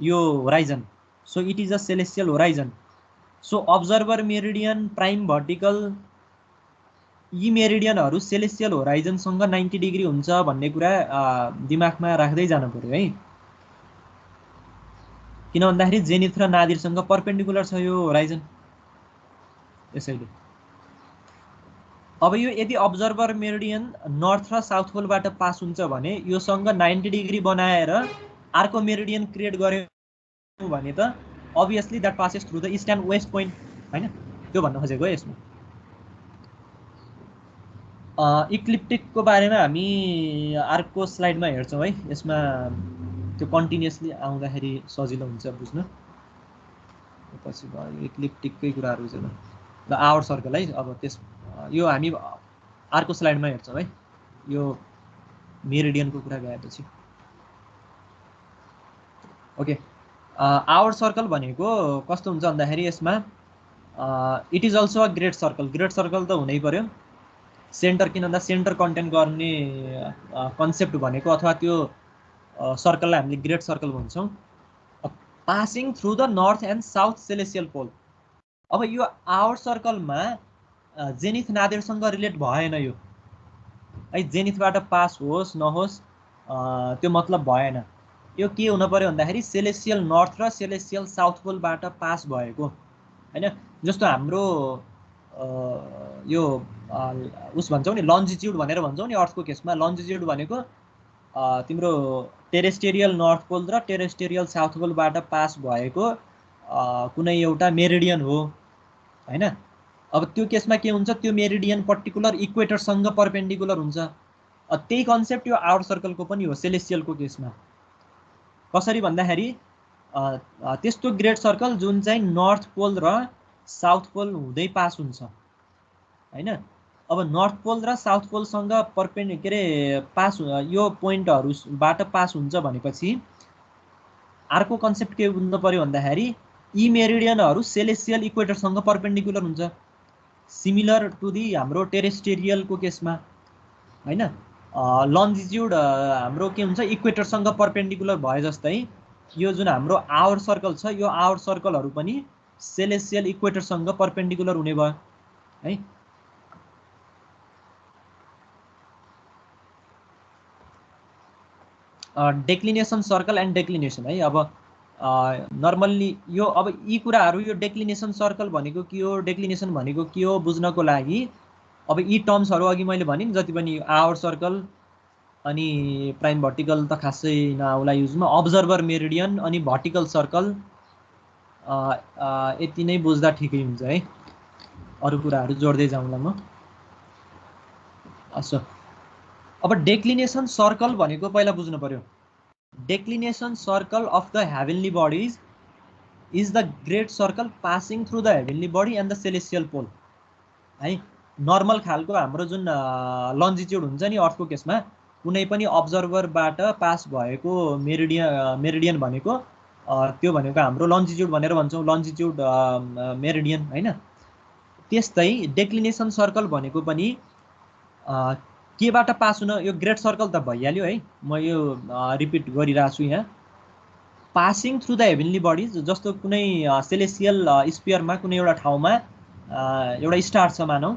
यो horizon. So it is a celestial horizon. So observer meridian, prime vertical, यी मेरिडियनहरू सेलेसियल होराइजनसँग 90 डिग्री हुन्छ भन्ने कुरा दिमागमा राख्दै जानु पर्यो है। किन भन्दाखेरि जेनिथ र नादिरसँग परपेन्डिकुलर छ यो होराइजन यसैले। अब यो यदि अब्जर्भर मेरिडियन नर्थ र साउथ पोलबाट पास हुन्छ भने योसँग 90 डिग्री बनाएर अर्को मेरिडियन क्रिएट गर्यो भने त obviously that passes through the east and west point हैन त्यो भन्न खोजेको यसमा इक्लिप्टिक को बारेमा हामी अर्को स्लाइडमा हेर्छौं है यसमा त्यो कन्टिन्युअसली आउँदाखेरि सजिलो हुन्छ बुझ्न पछि भयो इक्लिप्टिककै कुराहरु छ ल आवर सर्कल है अब त्यस यो हामी अर्को स्लाइडमा हेर्छौं है यो मेरिडियनको कुरा गएपछि ओके आवर सर्कल भनेको कस्तो हुन्छ भन्दाखेरि यसमा it is also a great circle त हुनै पर्यो सेन्टर किन भन्दा सेन्टर कन्टेन गर्ने कन्सेप्ट भनेको अथवा त्यो सर्कललाई हामीले ग्रेट सर्कल भन्छौं passing through the north and south celestial pole अब यो आवर सर्कलमा जेनिथ नादिरसँग रिलेट भएन यो है जेनिथबाट पास होस् नहोस् त्यो मतलब भएन यो के हुन पर्यो भन्दाखेरि सेलेसियल नर्थ र सेलेसियल साउथ पोलबाट पास भएको हैन जस्तो हाम्रो यो उस भन्छौं नि लन्जिट्युड भनेर भन्छौं नि अर्थको केसमा लन्जिट्युड भनेको तिम्रो टेरेस्टेरियल नर्थ पोल र टेरेस्टेरियल साउथ पोलबाट पास भएको कुनै एउटा मेरिडियन हो हैन अब त्यो केसमा के हुन्छ त्यो मेरिडियन पर्टिकुलर इक्वेटरसँग परपेन्डिकुलर हुन्छ त्यही कन्सेप्ट यो आवर सर्कलको पनि हो सेलेसियलको केसमा कसरी भन्दाखेरि त्यस्तो ग्रेट सर्कल जुन चाहिँ नर्थ पोल र साउथ पोल हुँदै पास हुन्छ हैन अब नर्थ पोल र साउथ पोलसँग परपेन्डिकुलर पास यो पोइन्टहरुबाट पास हुन्छ भनेपछि अर्को कन्सेप्ट के हुन पर्यो भन्दाखेरि यी मेरिडियनहरु सेलेसियल इक्वेटरसँग परपेन्डिकुलर हुन्छ सिमिलर टु दी हाम्रो टेरेस्टेरियलको केसमा हैन लन्जिट्युड हाम्रो के हुन्छ इक्वेटरसँग परपेन्डिकुलर भए जस्तै यो जुन हाम्रो आवर सर्कल छ यो आवर सर्कलहरु पनि सेलेसियल इक्वेटरसँग परपेन्डिकुलर हुने भयो है डेक्लिनेसन सर्कल एन्ड डेक्लिनेसन है अब नर्मल्ली यो अब यी कुराहरु यो डेक्लिनेसन सर्कल भनेको के हो डेक्लिनेसन भनेको के हो बुझ्नको लागि अब यी टर्म्सहरु अघि मैले भने नि जति पनि आवर सर्कल अनि प्राइम भर्टिकल त खासै नआउला युजमा अब्जर्भर मेरिडियन अनि भर्टिकल सर्कल यति नै बुझ्दा ठिकै हुन्छ है अरु कुराहरु जोड्दै जाउँला म असो अब डेक्लिनेसन सर्कल भनेको पहिला बुझ्नु पर्यो declination circle of the heavenly bodies is the great circle passing through the heavenly body and the celestial pole है नर्मल खालको हाम्रो जुन लन्जिट्युड हुन्छ नि अर्थको केसमा कुनै पनि अब्जर्भरबाट पास भएको मेरिडियन भनेको त्यो भनेको हाम्रो लन्जिट्युड भनेर भन्छौं लन्जिट्युड मेरिडियन हैन त्यस्तै डेक्लिनेसन सर्कल भनेको पनि केबाट पास हुन यो ग्रेट सर्कल त भइहाल्यो है म यो रिपिट गरिरहेछु यहाँ passing through the heavenly bodies जस्तो कुनै सेलेसियल स्फियरमा कुनै एउटा ठाउँमा एउटा स्टार छ मानौ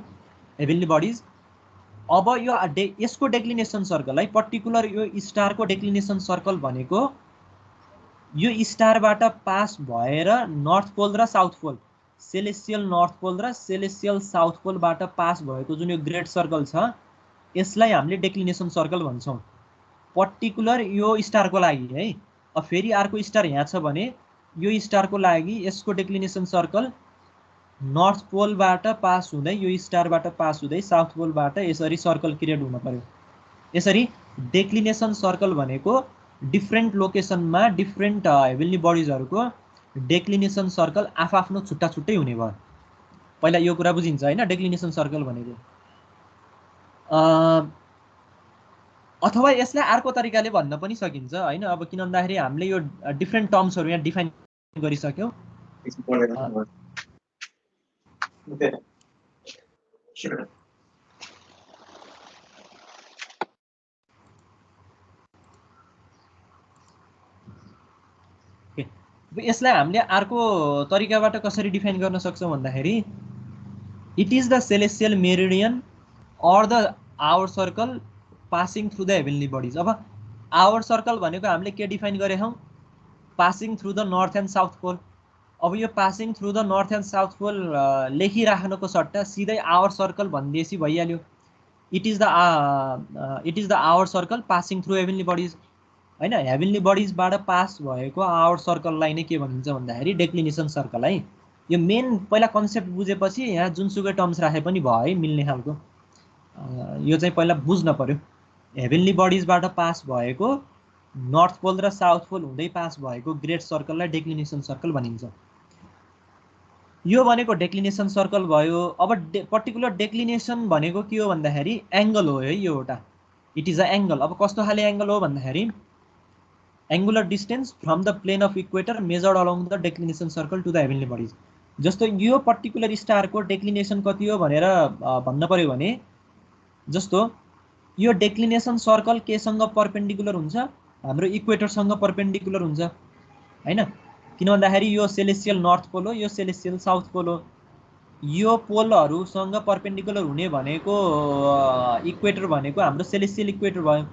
हेभेनली बडीज अब यो यसको डेक्लिनेसन सर्कल है पर्टिकुलर यो स्टारको डेक्लिनेसन सर्कल भनेको यो स्टारबाट पास भएर नर्थ पोल र south pole celestial north pole र सेलेसियल साउथ पोलबाट पास भएको जुन यो ग्रेट सर्कल छ यसलाई हामीले डेक्लिनेसन सर्कल भन्छौं पर्टिकुलर यो स्टारको लागि है अब फेरि अर्को स्टार यहाँ छ भने यो स्टारको लागि यसको डेक्लिनेसन सर्कल नर्थ पोलबाट पास हुँदै यो स्टारबाट पास हुँदै साउथ पोलबाट यसरी सर्कल क्रिएट हुन पर्यो यसरी डेक्लिनेसन सर्कल भनेको डिफरेन्ट लोकेसनमा डिफरेन्ट हेभेनली बडीजहरुको डेक्लिनेसन सर्कल आफआफ्नो छुट्टा छुट्टै हुने भयो पहिला यो कुरा बुझिन्छ हैन डेक्लिनेसन सर्कल भनेको अथवा यसलाई अर्को तरिकाले भन्न पनि सकिन्छ हैन अब किन भन्दाखेरि हामीले यो डिफरेन्ट टर्म्सहरु यहाँ डिफाइन गरिसक्यौ यसलाई हामीले अर्को तरिकाबाट कसरी डिफाइन गर्न सक्छौं भन्दाखेरि it is the celestial meridian or the hour circle passing through the heavenly bodies अब hour circle भनेको हामीले के डिफाइन गरे हौ passing through the north and south pole अब यो passing through the north and south pole लेखिराख्नुको सट्टा सिधै hour circle भन्दिएसी भइहाल्यो it is the hour circle passing through heavenly bodies हैन हेभेनली बडिजबाट पास भएको आवर्ट सर्कललाई नै के भनिन्छ भन्दाखेरि डेक्लिनेसन सर्कल है। यो मेन पहिला कन्सेप्ट बुझेपछि यहाँ जुनसुकै टर्म्स राखे पनि भयो है, मिल्ने खालको। यो चाहिँ पहिला बुझ्न पर्यो। हेभेनली बडिजबाट पास भएको नर्थ पोल र साउथ पोल हुँदै पास भएको ग्रेट सर्कललाई डेक्लिनेसन सर्कल भनिन्छ। यो भनेको डेक्लिनेसन सर्कल भयो। अब पर्टिकुलर डेक्लिनेसन भनेको के हो भन्दाखेरि एंगल हो है, यो एउटा इट इज अ एंगल। अब कस्तो खाले एंगल हो भन्दाखेरि angular distance from the plane of equator measured along the declination circle to the heavenly bodies. जस्तो यो पर्टिकुलर स्टार को डेक्लिनेसन कति हो भनेर भन्न पर्यो भने जस्तो यो डेक्लिनेसन सर्कल केसँग परपेंडिकुलर हुन्छ, हाम्रो इक्वेटरसँग परपेंडिकुलर हुन्छ हैन। किन भन्दाखेरि यो सेलेस्टियल नर्थ पोल हो, यो सेलेस्टियल साउथ पोल हो। यो पोलहरुसँग परपेंडिकुलर हुने भनेको इक्वेटर भनेको हाम्रो सेलेस्टियल इक्वेटर भयो।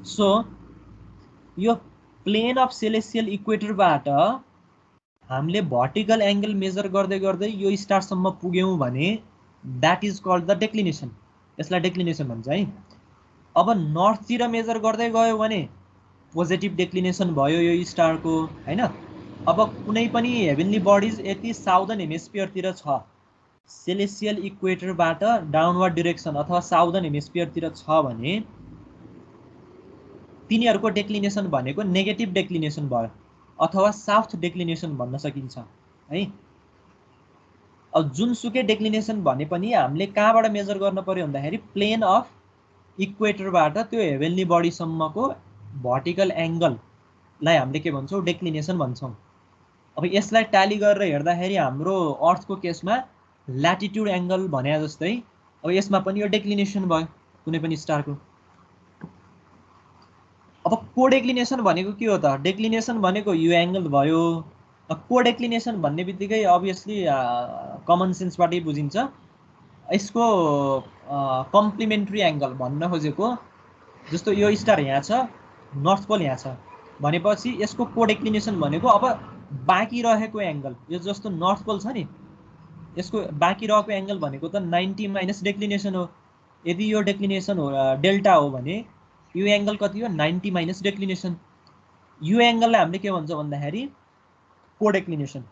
सो यो प्लेन अफ सेलेस्टियल इक्वेटरबाट हामीले भर्टिकल एंगल मेजर गर्दै गर्दै यो स्टारसम्म पुग्यौं भने दैट इज कॉल्ड द डेक्लिनेसन। यसलाई डेक्लिनेसन भन्छ है। अब नर्थतिर मेजर गर्दै गयो भने पोजिटिभ डेक्लिनेसन भयो यो स्टारको हैन। अब कुनै पनि हेभेनली बडिज यदि साउदर्न हेमिस्फियरतिर छ, सेलेस्टियल इक्वेटरबाट डाउनवर्ड डाइरेक्सन अथवा साउदर्न हेमिस्फियरतिर छ भने तिनीहरुको डेक्लिनेसन भनेको नेगेटिभ डेक्लिनेसन भयो अथवा साउथ डेक्लिनेसन भन्न सकिन्छ है। अब जुनसुकै डेक्लिनेसन भने पनि हामीले कहाँबाट मेजर गर्न पर्यो भन्दाखेरि प्लेन अफ इक्वेटरबाट त्यो हेभेनली बडीसम्मको भर्टिकल एंगललाई हामीले के भन्छौं डेक्लिनेसन भन्छौं। अब यसलाई ट्याली गरेर हेर्दाखेरि हाम्रो अर्थको केसमा ल्याटिट्युड एंगल भने जस्तै अब यसमा पनि यो डेक्लिनेसन भयो कुनै पनि स्टारको। अब को डेक्लिनेसन भनेको के हो त? डेक्लिनेसन भनेको यो एंगल भयो। को डेक्लिनेसन भन्ने बित्तिकै अभियसली कमन सेन्सबाटै बुझिन्छ। यसको कम्प्लिमेन्ट्री एंगल भन्न खोजेको जस्तो यो स्टार यहाँ छ, नर्थ पोल यहाँ छ भनेपछि यसको को डेक्लिनेसन भनेको अब बाँकी रहेको एंगल यो जस्तो नर्थ पोल छ नि, यसको बाँकी रहेको एंगल भनेको त 90 माइनस डेक्लिनेसन हो। यदि यो डेक्लिनेसन हो डेल्टा हो भने यो एंगल कति हो 90 माइनस डेक्लिनेसन। यो एंगललाई हामीले के भन्छ भन्दाखेरि को डेक्लिनेसन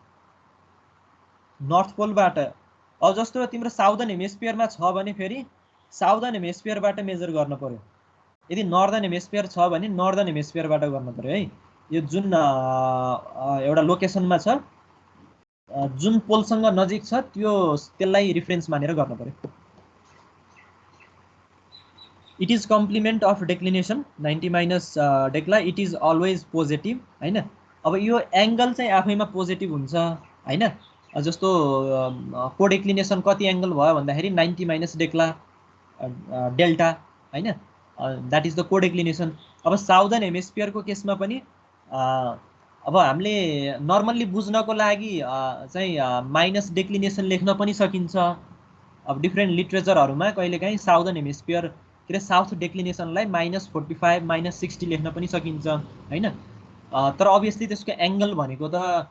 नर्थ पोलबाट। अब जस्तो तिम्रो साउदर्न हेमिस्फियरमा छ भने फेरि साउदर्न हेमिस्फियरबाट मेजर गर्न पर्यो। यदि नर्दर्न हेमिस्फियर छ भने नर्दर्न हेमिस्फियरबाट गर्न पर्यो है। यो जुन एउटा लोकेसनमा छ, जुन पोलसँग नजिक छ त्यसलाई रिफरेन्स मानेर गर्न पर्यो। It is complement of declination 90 minus डेक्ला इट इज अलवेज पोजिटिभ हैन। अब यो एंगल चाहिँ आफैमा पोजिटिभ हुन्छ हैन। जस्तो को डेक्लिनेसन कति एंगल भयो भन्दाखेरि 90 माइनस डेक्ला डेल्टा हैन, दैट इज द को डेक्लिनेसन। अब साउदर्न हेमिस्फियरको केसमा पनि अब हामीले नर्मल्ली बुझ्नको लागि चाहिँ माइनस डेक्लिनेसन लेख्न पनि सकिन्छ। अब डिफरेन्ट लिटरेचरहरुमा कहिलेकाहीँ साउदर्न हेमिस्फियर के साउथ डेक्लिनेसनलाई -45 -60 लेख्न पनि सकिन्छ हैन। तर अभियसली त्यसको एंगल भनेको त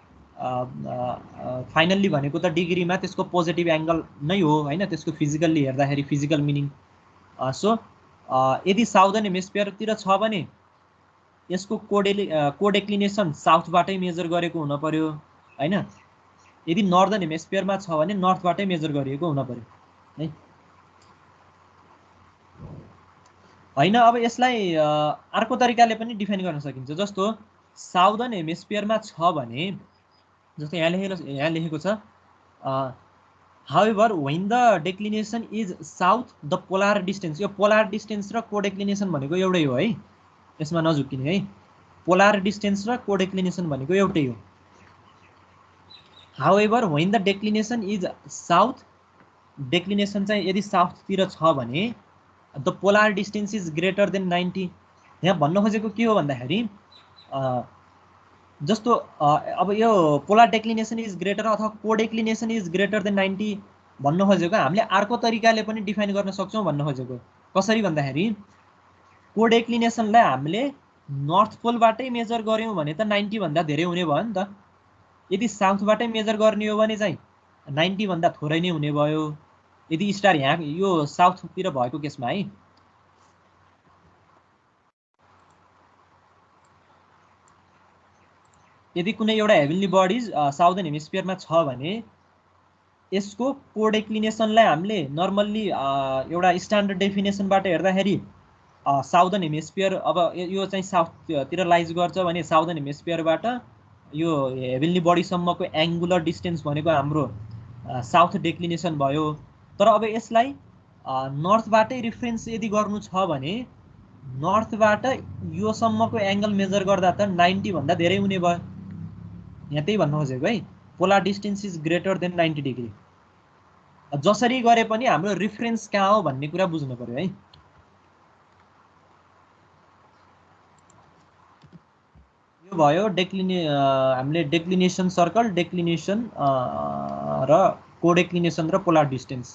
फाइनल्ली भनेको त डिग्रीमा त्यसको पोजिटिभ एंगल नै हो हैन, त्यसको फिजिकल्ली हेर्दाखेरि फिजिकल मिनिङ। सो यदि साउदर्न हेमिस्फियरतिर छ भने यसको को डेक्लिनेसन साउथबाटै मेजर गरेको हुन पर्यो हैन। यदि नर्दर्न हेमिस्फियरमा छ भने नर्थबाटै मेजर गरिएको हुन पर्यो है। हैन अब यसलाई अर्को तरिकाले पनि डिफाइन गर्न सकिन्छ। जस्तो साउदर्न हेमिस्फियरमा छ भने जस्तो यहाँ लेखेको छ however when the declination is south the polar distance. यो पोलर डिस्टेन्स र को डेक्लिनेसन भनेको एउटै हो है, यसमा नझुक्किने है। पोलर डिस्टेन्स र को डेक्लिनेसन भनेको एउटै हो। However when the declination is south, declination चाहिँ यदि साउथतिर छ भने the polar distance is greater than 90। यहाँ भन्न खोजेको के हो भन्दाखेरि जस्तो अब यो पोलर डेक्लिनेसन इज ग्रेटर अथवा को डेक्लिनेसन इज ग्रेटर देन 90 भन्न खोजेको हामीले अर्को तरिकाले पनि डिफाइन गर्न सक्छौं भन्न खोजेको। कसरी भन्दाखेरि को डेक्लिनेसनलाई हामीले नर्थ पोलबाटै मेजर गर्यौं भने त 90 भन्दा धेरै हुने भयो नि त। यदि साउथबाटै मेजर गर्ने हो भने चाहिँ 90 भन्दा थोरै नै हुने भयो। यदि स्टार यहाँ यो साउथतिर भएको केसमा है। यदि कुनै एउटा हेभेन्ली बडिज साउदर्न हेमिस्फियरमा छ भने यसको कोडेक्लिनेसनलाई हामीले नर्मल्ली एउटा स्ट्यान्डर्ड डेफिनेसनबाट हेर्दाखेरि साउदर्न हेमिस्फियर अब यो चाहिँ साउथतिर लाइज गर्छ भने साउदर्न हेमिस्फियरबाट यो हेभेन्ली बडीसम्मको एङ्गुलर डिस्टेन्स भनेको हाम्रो साउथ डेक्लिनेसन भयो। तर अब यसलाई नर्थबाटै रिफरेन्स यदि गर्नु छ भने नर्थबाट योसम्मको एङ्गल मेजर गर्दा त 90 भन्दा धेरै हुने भयो। यहाँ त्यही भन्नु खोजेको है, polar distance is greater than 90 degree. जसरी गरे पनि हाम्रो रिफरेन्स कहाँ हो भन्ने कुरा बुझ्नु पर्यो है। यो भयो हामीले डेक्लिनेसन सर्कल, डेक्लिनेसन र कोडेक्लिनेसन र पोलर डिस्टेन्स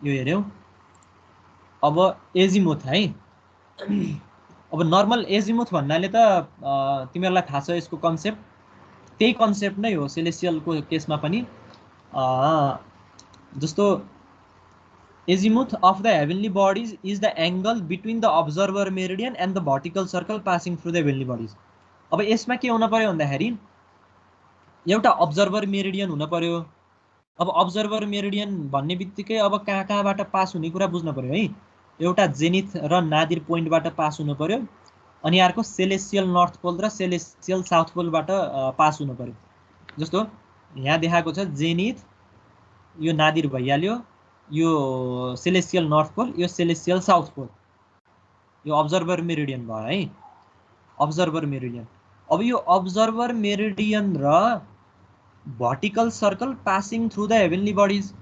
यो हेर्यौं। अब एजिमुथ है। अब नर्मल एजिमुथ भन्नाले त तिमीहरूलाई थाहा छ यसको कन्सेप्ट, त्यही कन्सेप्ट नै हो सेलेसियलको केसमा पनि। जस्तो azimuth of the heavenly bodies is the angle between the observer meridian and the vertical circle passing through the heavenly bodies. अब यसमा के हुन पर्यो भन्दाखेरि एउटा अब्जर्भर मेरिडियन हुन पर्यो। अब अब्जर्भर मेरिडियन भन्ने बित्तिकै अब कहाँबाट पास हुने कुरा बुझ्न पर्यो है। एउटा जेनिथ र नादिर पोइन्टबाट पास हुनु पर्यो, अनि अर्को सेलेसियल नर्थ पोल र सेलेसियल साउथ पोलबाट पास हुनु पर्यो। जस्तो यहाँ देखाएको छ जेनिथ, यो नादिर भइहाल्यो, यो सेलेसियल नर्थ पोल, यो सेलेसियल साउथ पोल, यो अब्जर्भर मेरिडियन भयो है, अब्जर्भर मेरिडियन। अब यो अब्जर्भर मेरिडियन र vertical circle passing through the heavenly bodies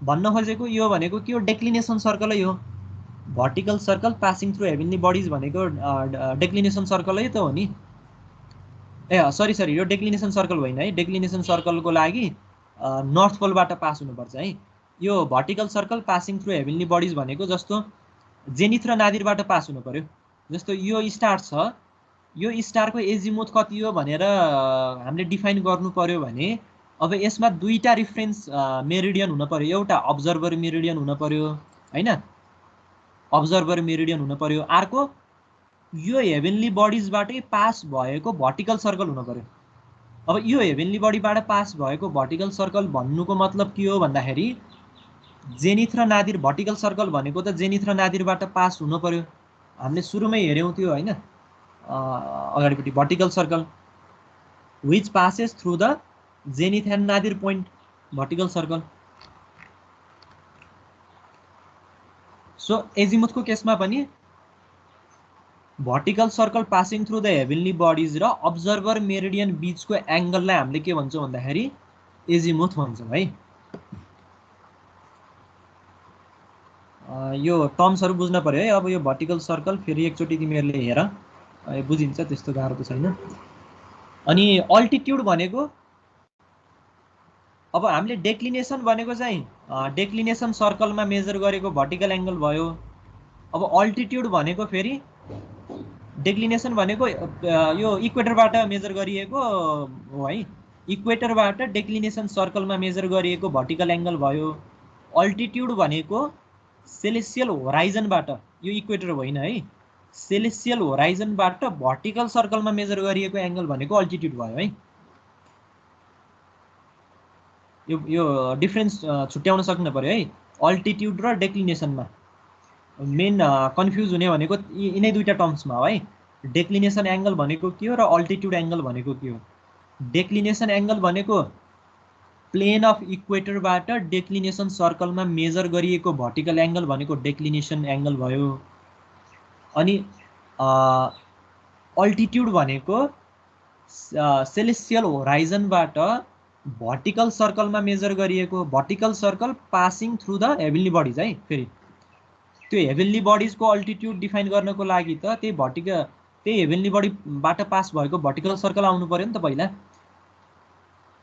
भन्न खोजेको यो भनेको के हो, डेक्लिनेसन सर्कलै हो। Vertical circle passing through heavenly bodies भनेको डेक्लिनेसन सर्कलै त हो नि। सरी यो डेक्लिनेसन सर्कल होइन है, डेक्लिनेसन सर्कलको लागि नर्थ पोलबाट पास हुनुपर्छ है। यो vertical circle passing through heavenly bodies भनेको जस्तो जेनिथ र नादिरबाट पास हुनु पर्यो। जस्तो यो स्टार छ, यो स्टारको एजिमुथ कति हो भनेर हामीले डिफाइन गर्नु पर्यो भने अब यसमा दुईटा रिफरेन्स मेरिडियन हुन पर्यो। एउटा अब्जर्भर मेरिडियन हुन पर्यो हैन, अब्जर्भर मेरिडियन हुन पर्यो। अर्को यो हेभेन्ली बडिजबाटै पास भएको भर्टिकल सर्कल हुन पर्यो। अब यो हेभेन्ली बडीबाट पास भएको भर्टिकल सर्कल भन्नुको मतलब के हो भन्दाखेरि जेनिथ र नादिर भर्टिकल सर्कल भनेको त जेनिथ र नादिरबाट पास हुन पर्यो। हामीले सुरुमै हेर्यौं त्यो हैन, अगाडिपट्टि vertical circle which passes through the zenith and nadir point, vertical circle. So azimuth को केसमा पनि vertical circle passing through the heavenly bodies र observer meridian बीचको एंगललाई हामीले के भन्छौं भन्दाखेरि azimuth भन्छौं है। यो टर्म्सहरु बुझ्न पर्यो है। अब यो vertical circle फेरि एकचोटी तिमीहरुले हेर, बुझिन्छ, त्यस्तो गाह्रो त छैन। अनि अल्टिट्युड भनेको अब हामीले डेक्लिनेसन भनेको चाहिँ डेक्लिनेसन सर्कलमा मेजर गरेको भर्टिकल एंगल भयो। अब अल्टिट्युड भनेको फेरि डेक्लिनेसन भनेको यो इक्वेटरबाट मेजर गरिएको हो है, इक्वेटरबाट डेक्लिनेसन सर्कलमा मेजर गरिएको भर्टिकल एंगल भयो। अल्टिट्युड भनेको सेलेसियल होराइजनबाट, यो इक्वेटर होइन है, सेलेसियल होराइजनबाट भर्टिकल सर्कलमा मेजर गरिएको एंगल भनेको अल्टिट्युड भयो है। यो डिफरेन्स छुट्याउन सक्नु पर्यो है। अल्टिट्युड र डेक्लिनेसनमा मेन कन्फ्युज हुने भनेको यिनै दुईटा टर्म्समा हो है। डेक्लिनेसन एंगल भनेको के हो र अल्टिट्युड एंगल भनेको के हो। डेक्लिनेसन एंगल भनेको प्लेन अफ इक्वेटरबाट डेक्लिनेसन सर्कलमा मेजर गरिएको भर्टिकल एंगल भनेको डेक्लिनेसन एंगल भयो। अनि अल्टिट्युड भनेको सेलेसियल होराइजनबाट भर्टिकल सर्कलमा मेजर गरिएको vertical circle passing through the heavenly bodies है। फेरि त्यो हेभेन्ली बडिजको अल्टिट्युड डिफाइन गर्नको लागि त त्यही हेभेन्ली बडीबाट पास भएको भर्टिकल सर्कल आउनु पर्यो नि त पहिला।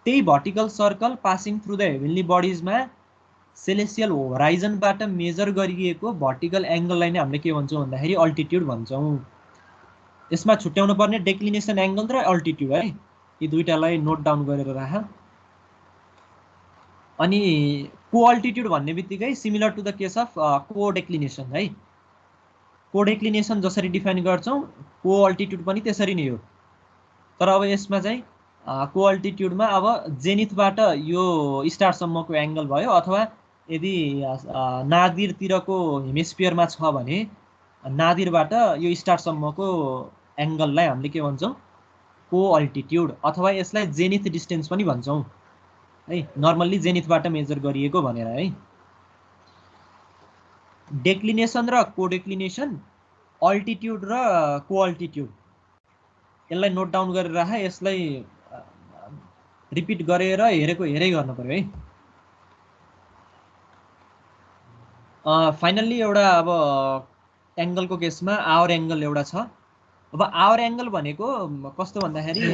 त्यही vertical circle passing through the heavenly बडिजमा सेलेसियल होराइजनबाट मेजर गरिएको भर्टिकल एंगललाई नै हामीले के भन्छौं भन्दाखेरि अल्टिट्युड भन्छौं। यसमा छुट्याउनु पर्ने डेक्लिनेसन एंगल र अल्टिट्युड है, यी दुईटालाई नोट डाउन गरेर राख। अनि को अल्टिट्युड भन्ने बित्तिकै similar to the case of को डेक्लिनेसन है। को डेक्लिनेसन जसरी डिफाइन गर्छौं को अल्टिट्युड पनि त्यसरी नै हो। तर अब यसमा चाहिँ को अल्टिट्युडमा अब जेनिथबाट यो स्टारसम्मको एङ्गल भयो, अथवा यदि नादिरतिरको हेमिस्फियरमा छ भने नादिरबाट यो स्टारसम्मको एङ्गललाई हामीले के भन्छौँ? को अल्टिट्युड, अथवा यसलाई जेनिथ डिस्टेन्स पनि भन्छौँ है, नर्मल्ली जेनिथबाट मेजर गरिएको भनेर है। डेक्लिनेसन र कोडेक्लिनेसन, अल्टिट्युड र को अल्टिट्युड, यसलाई नोट डाउन गरेर राख, यसलाई रिपिट गरेर हेरेको हेरै गर्नु पर्यो है। फाइनल्ली एउटा अब एङ्गलको केसमा आवर एङ्गल एउटा छ। अब आवर एङ्गल भनेको कस्तो भन्दाखेरि है,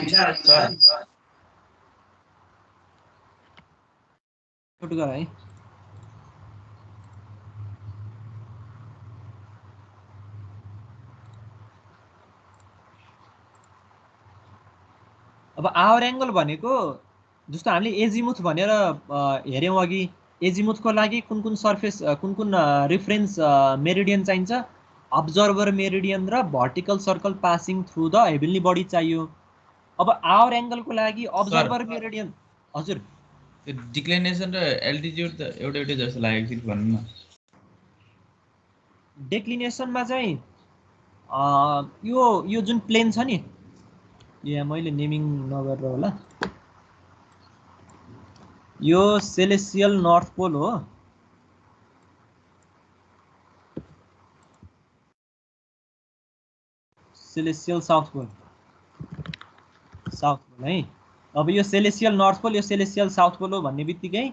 अब आवर एङ्गल भनेको जस्तो हामीले एजिमुथ भनेर हेऱ्यौँ अघि, एजिमुथको लागि कुन कुन सर्फेस कुन कुन रिफरेन्स मेरिडियन चाहिन्छ? अब्जर्भर मेरिडियन र vertical circle passing through the heavenly body चाहियो। अब आवर एङ्गलको लागि अब्जर्भर मेरिडियन, हजुर डिक्लिनेसन र एल्टिट्युड त एउटा एउटै जस्तो लागेको थियो भन्नु न। डेक्लिनेसनमा चाहिँ यो जुन प्लेन छ नि, यहाँ मैले नेमिङ नगरेर होला, यो सेलेसियल नर्थ पोल हो, सेलेसियल साउथ पोल है। अब यो सेलेसियल नर्थ पोल, यो सेलेसियल साउथ पोल हो भन्ने बित्तिकै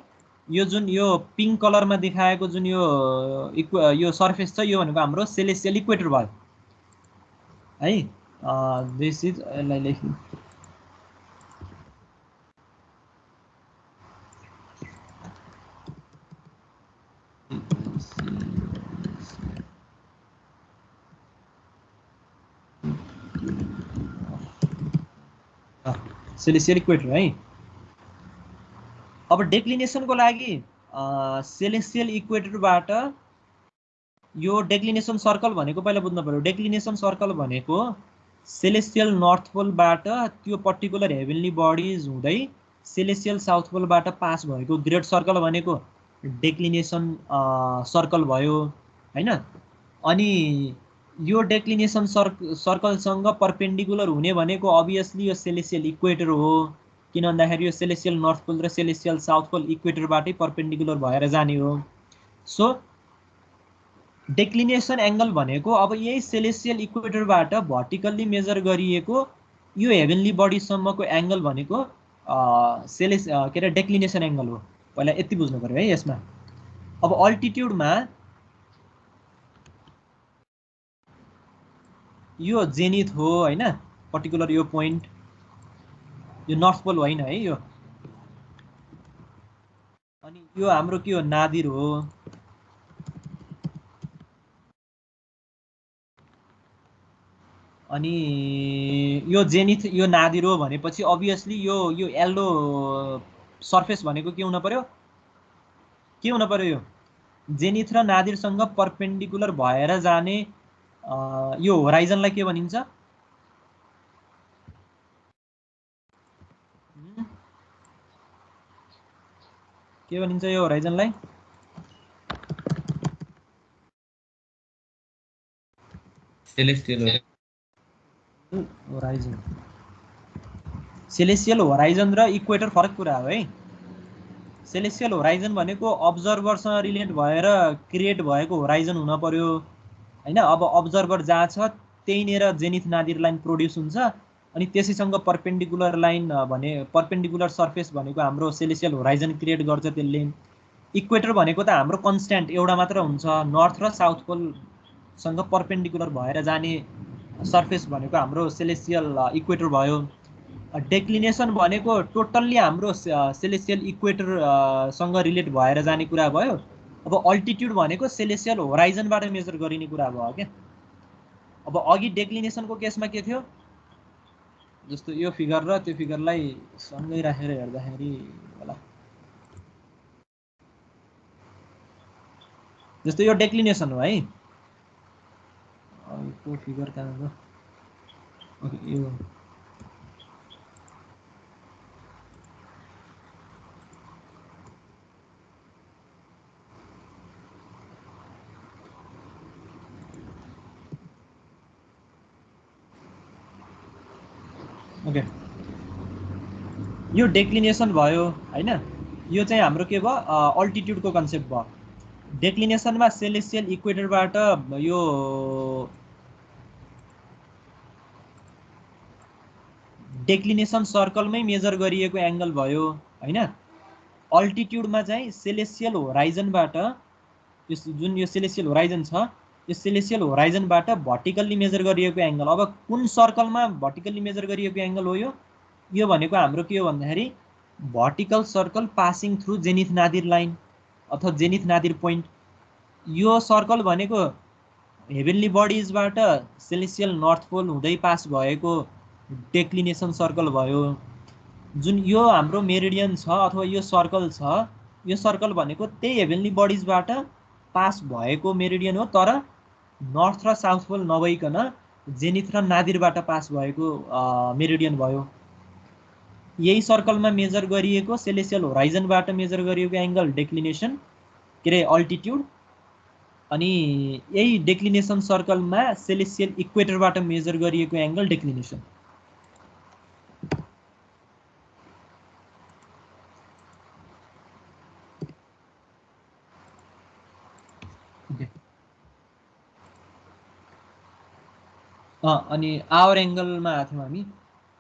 यो जुन यो पिङ्क कलरमा देखाएको जुन यो सर्फेस छ, यो भनेको हाम्रो सेलेसियल इक्वेटर भयो है। दिस इज, यसलाई लेख्नु सेलेसियल इक्वेटर है। अब डेक्लिनेसनको लागि सेलेसियल इक्वेटरबाट यो डेक्लिनेसन सर्कल भनेको पहिला बुझ्नु पर्यो। डेक्लिनेसन सर्कल भनेको सेलेसियल नर्थ पोलबाट त्यो पर्टिकुलर हेभेन्ली बडिज हुँदै सेलेसियल साउथ पोलबाट पास भएको ग्रेट सर्कल भनेको डेक्लिनेसन सर्कल भयो हैन। अनि यो डेक्लिनेसन सर्कलसँग परपेन्डिकुलर हुने भनेको अभियसली यो सेलेसियल इक्वेटर हो, किन भन्दाखेरि यो सेलेसियल नर्थ पोल र सेलेसियल साउथ पोल इक्वेटरबाटै परपेन्डिकुलर भएर जाने हो। सो डेक्लिनेसन एङ्गल भनेको अब यही सेलेसियल इक्वेटरबाट भर्टिकल्ली मेजर गरिएको यो हेभेन्ली बडीसम्मको एङ्गल भनेको के अरे डेक्लिनेसन एङ्गल हो। पहिला यति बुझ्नु पर्यो है यसमा। अब अल्टिट्युडमा यो जेनिथ हो हैन, पर्टिकुलर यो पोइन्ट, यो नर्थ पोल होइन है यो। अनि यो हाम्रो के हो? नादिर हो। अनि यो जेनिथ यो नादिर हो भनेपछि अभियसली यो येल्लो सर्फेस भनेको के हुन पर्यो? के हुन पर्यो? यो जेनिथ र नादिरसँग परपेन्डिकुलर भएर जाने यो होराइजनलाई के भनिन्छ? के भनिन्छ यो होराइजनलाई? Celestial horizon. सेलेसियल होराइजन र इक्वेटर फरक कुरा हो है। सेलेसियल होराइजन भनेको अब्जर्भरसँग रिलेट भएर क्रिएट भएको होराइजन हुन पर्यो हैन। अब अब्जर्भर जहाँ छ त्यहीँनिर जेनिथ नादिर लाइन प्रोड्युस हुन्छ, अनि त्यसैसँग परपेन्डिकुलर लाइन भने परपेन्डिकुलर सर्फेस भनेको हाम्रो सेलेसियल होराइजन क्रिएट गर्छ त्यसले। इक्वेटर भनेको त हाम्रो कन्स्ट्यान्ट एउटा मात्र हुन्छ, नर्थ र साउथ पोलसँग परपेन्डिकुलर भएर जाने सर्फेस भनेको हाम्रो सेलेसियल इक्वेटर भयो। डेक्लिनेसन भनेको टोटल्ली हाम्रो सेलेसियल इक्वेटरसँग रिलेट भएर जाने कुरा भयो। अब अल्टिट्युड भनेको सेलेसियल होराइजनबाट मेजर गरिने कुरा भयो क्या। अब अघि डेक्लिनेसनको केसमा के थियो? जस्तो यो फिगर र त्यो फिगरलाई सँगै राखेर हेर्दाखेरि होला, जस्तो यो डेक्लिनेसन हो है। यो फिगर कहाँ हो? यो ओके यो डेक्लिनेसन भयो हैन यो चाहिँ हाम्रो के भयो अल्टिट्युडको कन्सेप्ट भयो डेक्लिनेसनमा सेलेसियल इक्वेटरबाट यो डेक्लिनेसन सर्कलमै मेजर गरिएको एंगल भयो हैन अल्टिट्युडमा चाहिँ सेलेसियल होराइजनबाट जुन यो सेलेसियल होराइजन छ यो सेलेसियल होराइजनबाट भर्टिकल्ली मेजर गरिएको एंगल अब कुन सर्कलमा भर्टिकल्ली मेजर गरिएको एंगल हो यो भनेको हाम्रो के हो भन्दाखेरि vertical circle passing through zenith Nadir line अथवा जेनिथ नादिर पोइन्ट यो सर्कल भनेको हेभेनली बडिजबाट सेलेसियल नर्थ पोल हुँदै पास भएको डेक्लिनेसन सर्कल भयो जुन यो हाम्रो मेरिडियन छ अथवा यो सर्कल भनेको त्यही हेभेनली बडिजबाट पास भएको मेरिडियन हो तर नर्थ र साउथ पोल नभइकन जेनिथ र नादिरबाट पास भएको मेरिडियन भयो यही सर्कलमा मेजर गरिएको सेलेसियल होराइजनबाट मेजर गरिएको एंगल डेक्लिनेसन के रे अल्टिट्युड अनि यही डेक्लिनेसन सर्कलमा सेलेसियल इक्वेटरबाट मेजर गरिएको एंगल डेक्लिनेसन अनि आवर एंगलमा आथ्यौं हामी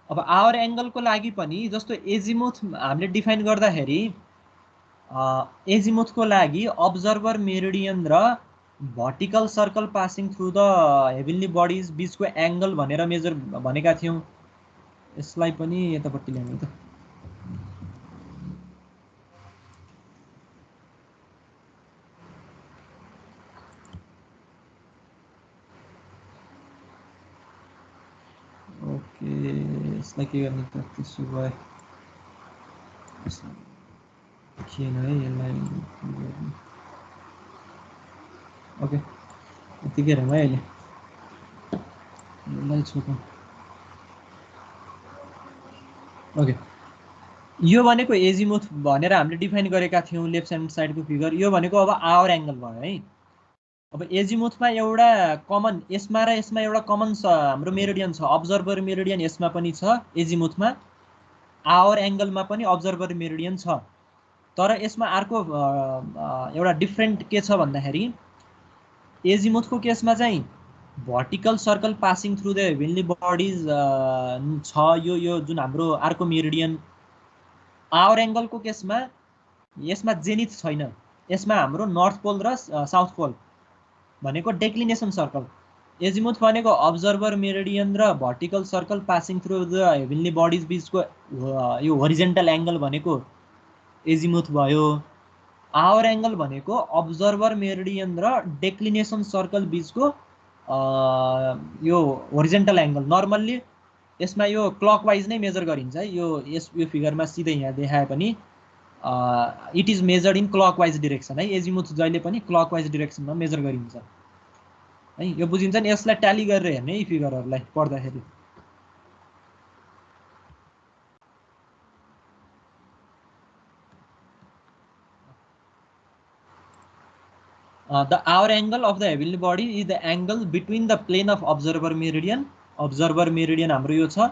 अब आवर एंगलको लागि पनि जस्तो एजिमुथ हामीले डिफाइन गर्दाखेरि एजिमुथको लागि अब्जर्भर मेरिडियन र vertical circle passing through the heavenly bodies बीचको एंगल भनेर मेजर भनेका थियौं यसलाई पनि यतापट्टि ल्याउनु त ओके यसलाई के गर्ने त त्यसो भए थिएन है यसलाई ओके यतिकै हेरौँ है अहिले यसलाई छोडौँ ओके यो भनेको एजिमुथ भनेर हामीले डिफाइन गरेका थियौं लेफ्ट ह्यान्ड साइडको फिगर यो भनेको अब आवर एंगल भयो है अब एजिमुथमा एउटा कमन यसमा र यसमा एउटा कमन हाम्रो मेरिडियन छ अब्जर्भर मेरिडियन यसमा पनि छ एजिमुथमा आवर एंगलमा पनि अब्जर्भर मेरिडियन छ तर यसमा अर्को एउटा डिफरेन्ट के छ भन्दाखेरि एजिमुथको केसमा चाहिँ vertical circle passing through the heavenly bodies छ यो जुन हाम्रो अर्को मेरिडियन आवर एंगलको केसमा यसमा जेनिथ छैन यसमा हाम्रो नर्थ पोल र साउथ पोल भनेको डेक्लिनेसन सर्कल एजिमुथ भनेको अब्जर्भर मेरिडियन र vertical circle passing through the heavenly bodies बीचको यो होरिजेन्टल एंगल भनेको एजिमुथ भयो आवर एंगल भनेको अब्जर्भर मेरिडियन र डेक्लिनेसन सर्कल बीचको यो होरिजेन्टल एंगल नर्मल्ली यसमा यो क्लकवाइज नै मेजर गरिन्छ है यो फिगरमा सिधै यहाँ देखाए पनि it is measured in clockwise direction है एजिमुथ जहिले पनि क्लकवाइज डिरेक्सनमा मेजर गरिन्छ है यो बुझिन्छ नि यसलाई ट्याली गरेर हेर्ने यी फिगरहरुलाई पढ्दाखेरि the hour angle of the heavenly body is the angle between the plane of observer meridian हाम्रो यो छ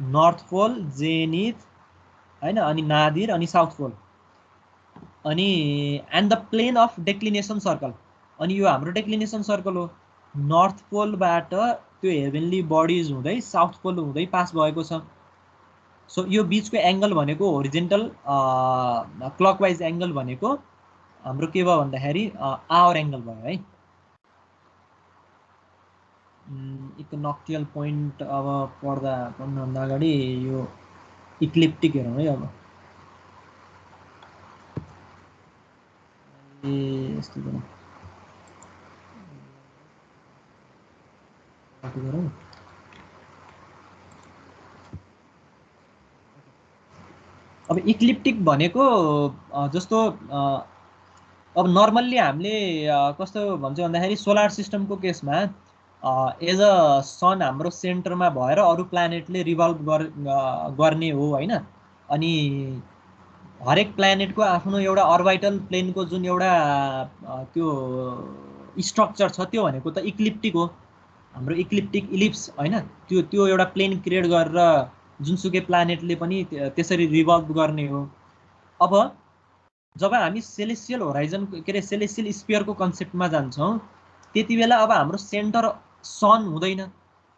नर्थ पोल जेनिथ हैन अनि नादिर अनि साउथ पोल अनि and the plane of declination circle अनि यो हाम्रो डेक्लिनेसन सर्कल हो नर्थ पोलबाट त्यो हेभेनली बडिज हुँदै साउथ पोल हुँदै पास भएको छ सो यो बीचको एंगल भनेको होरिजेन्टल क्लकवाइज एंगल भनेको हाम्रो के भयो भन्दाखेरि आवर एंगल भयो है इक्नोक्टियल पोइन्ट अब पढ्नुभन्दा अगाडि यो इक्लिप्टिक हेरौँ है अब यस्तो गरौँ अब इक्लिप्टिक भनेको जस्तो अब नर्मल्ली हामीले कस्तो भन्छ भन्दाखेरि सोलर सिस्टमको केसमा एज अ सन हाम्रो सेन्टरमा भएर अरु प्लानेटले रिभल्भ गर्ने हो हैन अनि हरेक प्लानेटको आफ्नो एउटा अर्बिटल प्लेनको जुन एउटा त्यो स्ट्रक्चर छ त्यो भनेको त इक्लिप्टिक हो हाम्रो इक्लिप्टिक इलिप्स हैन त्यो एउटा प्लेन क्रिएट गरेर जुनसुकै प्लानेटले पनि त्यसरी रिभल्भ गर्ने हो। अब जब हामी सेलेसियल होराइजन के अरे सेलेसियल स्पियरको कन्सेप्टमा जान्छौँ त्यति बेला अब हाम्रो सेन्टर सन हुँदैन।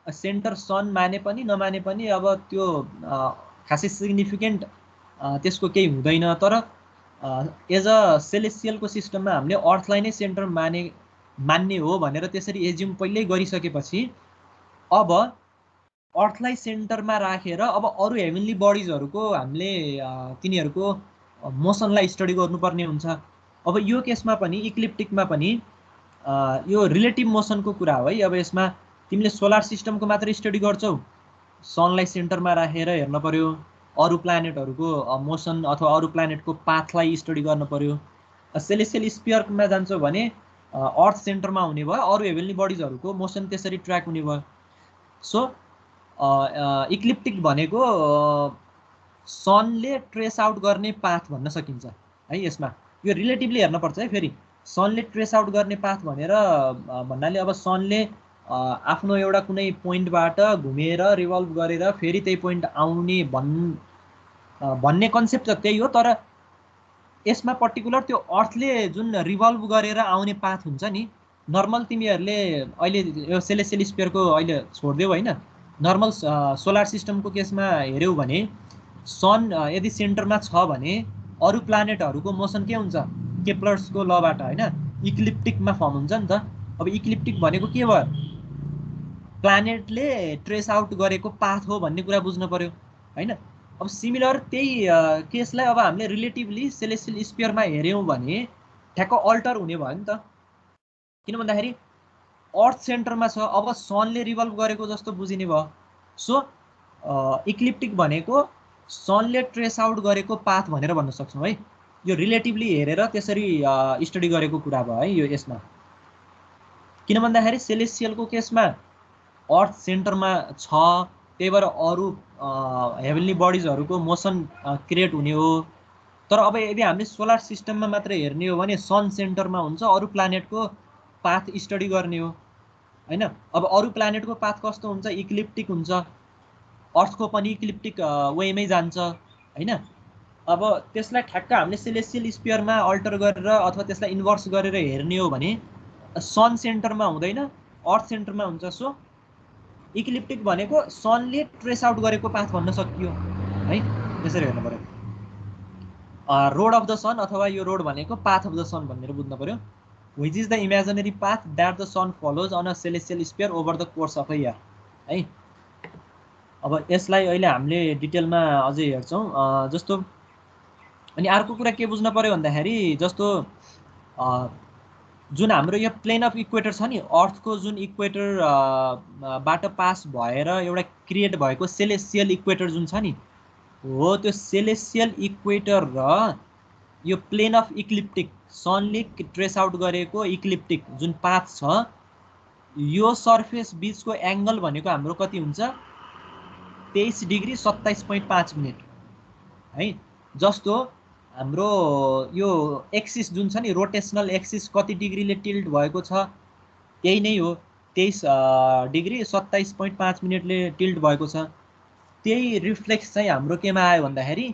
सेन्टर सन माने पनि नमाने पनि अब त्यो खासै सिग्निफिकेन्ट त्यसको केही हुँदैन। तर एज अ सेलेसियलको सिस्टममा हामीले अर्थलाई नै सेन्टर मान्ने हो भनेर त्यसरी एज्युम पहिल्यै गरिसकेपछि अब अर्थलाई सेन्टरमा राखेर अब अरू हेभेनली बडिजहरूको हामीले तिनीहरूको मोसनलाई स्टडी गर्नुपर्ने हुन्छ। अब यो केसमा पनि इक्लिप्टिकमा पनि यो रिलेटिभ मोसनको कुरा हो है। अब यसमा तिमीले सोलर सिस्टमको मात्र स्टडी गर्छौ, सनलाई सेन्टरमा राखेर हेर्न पर्यो, अरू प्लानेटहरूको मोसन अथवा अरू प्लानेटको पाथलाई स्टडी गर्न पर्यो। सेलेसियल स्पियरमा जान्छौ भने अर्थ सेन्टरमा हुने भयो, अरू हेभेनली बडिजहरूको मोसन त्यसरी ट्र्याक हुने भयो। सो इक्लिप्टिक भनेको सनले ट्रेस आउट गर्ने पाथ भन्न सकिन्छ है। यसमा यो रिलेटिभली हेर्नुपर्छ है। फेरि सनले ट्रेस आउट गर्ने पाथ भनेर भन्नाले अब सनले आफ्नो एउटा कुनै पोइन्टबाट घुमेर रिभल्भ गरेर फेरि त्यही पोइन्ट आउने भन्ने कन्सेप्ट त त्यही हो। तर यसमा पर्टिकुलर त्यो अर्थले जुन रिभल्भ गरेर आउने पाथ हुन्छ नि, नर्मल तिमीहरूले अहिले यो सेलेसियल स्पियरको अहिले छोडिदेऊ होइन, नर्मल सोलर सिस्टमको केसमा हेऱ्यौ भने सन यदि सेन्टरमा छ भने अरू प्लानेटहरूको मोसन के हुन्छ, केप्लर्सको लबाट होइन इक्लिप्टिकमा फर्म हुन्छ नि त। अब इक्लिप्टिक भनेको के भयो, प्लानेटले ट्रेस आउट गरेको पाथ हो भन्ने कुरा बुझ्न पर्यो होइन। अब सिमिलर त्यही केसलाई अब हामीले रिलेटिभली सेलेसियल स्पियरमा हेऱ्यौँ भने ठ्याक्क अल्टर हुने भयो नि त। किन भन्दाखेरि अर्थ सेन्टरमा छ, अब सनले रिभल्भ गरेको जस्तो बुझिने भयो। सो इक्लिप्टिक भनेको सनले ट्रेस आउट गरेको पाथ भनेर भन्न सक्छौँ है। यो रिलेटिभली हेरेर त्यसरी स्टडी गरेको कुरा भयो है यो यसमा। किन भन्दाखेरि सेलेसियलको केसमा अर्थ सेन्टरमा छ, त्यही भएर अरू हेभेनली बडिजहरूको मोसन क्रिएट हुने हो। तर अब यदि हामीले सोलर सिस्टममा मात्र हेर्ने हो भने सन सेन्टरमा हुन्छ, अरू प्लानेटको पाथ स्टडी गर्ने हो होइन। अब अरू प्लानेटको पाथ कस्तो हुन्छ, इक्लिप्टिक हुन्छ, अर्थको पनि इक्लिप्टिक वेमै जान्छ होइन। अब त्यसलाई ठ्याक्क हामीले सेलेसियल स्पियरमा अल्टर गरेर अथवा त्यसलाई इन्भर्स गरेर हेर्ने हो भने सन सेन्टरमा हुँदैन, अर्थ सेन्टरमा हुन्छ। सो इक्लिप्टिक भनेको सनले ट्रेस आउट गरेको पाथ भन्न सकियो है, त्यसरी हेर्नु पर्यो। रोड अफ द सन अथवा यो रोड भनेको पाथ अफ द सन भनेर बुझ्नु पर्यो। Which is the imaginary path that the sun follows on a celestial sphere over the course of a year है। अब यसलाई अहिले हामीले डिटेलमा अझै हेर्छौँ। जस्तो अनि अर्को कुरा के बुझ्नु पर्यो भन्दाखेरि जस्तो जुन हाम्रो यो प्लेन अफ इक्वेटर छ नि, अर्थको जुन इक्वेटर बाट पास भएर एउटा क्रिएट भएको सेलेसियल इक्वेटर जुन छ नि हो, त्यो सेलेसियल इक्वेटर र यो प्लेन अफ इक्लिप्टिक सनले ट्रेस आउट गरेको इक्लिप्टिक जुन पाथ छ, यो सर्फेस बीचको एङ्गल भनेको हाम्रो कति हुन्छ, 23 डिग्री 27.5 मिनट है। जस्तो हाम्रो यो एक्सिस जुन छ नि, रोटेसनल एक्सिस कति डिग्रीले टिल्ट भएको छ, त्यही नै हो 23 डिग्री 27.5 मिनटले टिल्ट भएको छ। त्यही रिफ्लेक्स चाहिँ हाम्रो केमा आयो भन्दाखेरि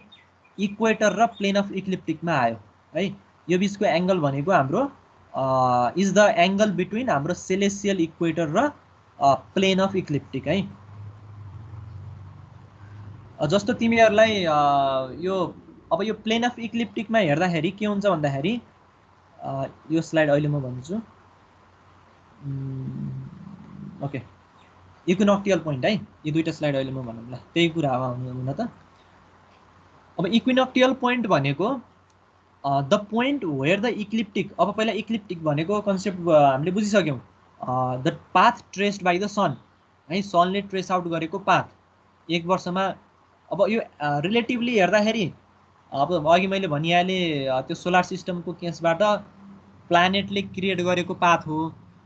इक्वेटर र प्लेन अफ इक्लिप्टिकमा आयो है। यो बिचको एङ्गल भनेको हाम्रो इज द एङ्गल बिट्विन हाम्रो सेलेसियल इक्वेटर र प्लेन अफ इक्लिप्टिक है। जस्तो तिमीहरूलाई यो अब यो प्लेन अफ इक्लिप्टिकमा हेर्दाखेरि के हुन्छ भन्दाखेरि यो स्लाइड अहिले म भन्छु। ओके, इक्विनोक्टियल पोइन्ट है, यो दुईटा स्लाइड अहिले म भनौँ ल, त्यही कुरा हो हुन त। अब इक्विनोक्टियल पोइन्ट भनेको the point where the ecliptic, अब पहिला इक्लिप्टिक भनेको कन्सेप्ट हामीले बुझिसक्यौँ, the path traced by the sun है, सनले ट्रेस आउट गरेको पाथ एक वर्षमा। अब यो रिलेटिभली हेर्दाखेरि अब अघि मैले भनिहालेँ त्यो सोलर सिस्टमको केसबाट प्लानेटले क्रिएट गरेको पाथ हो।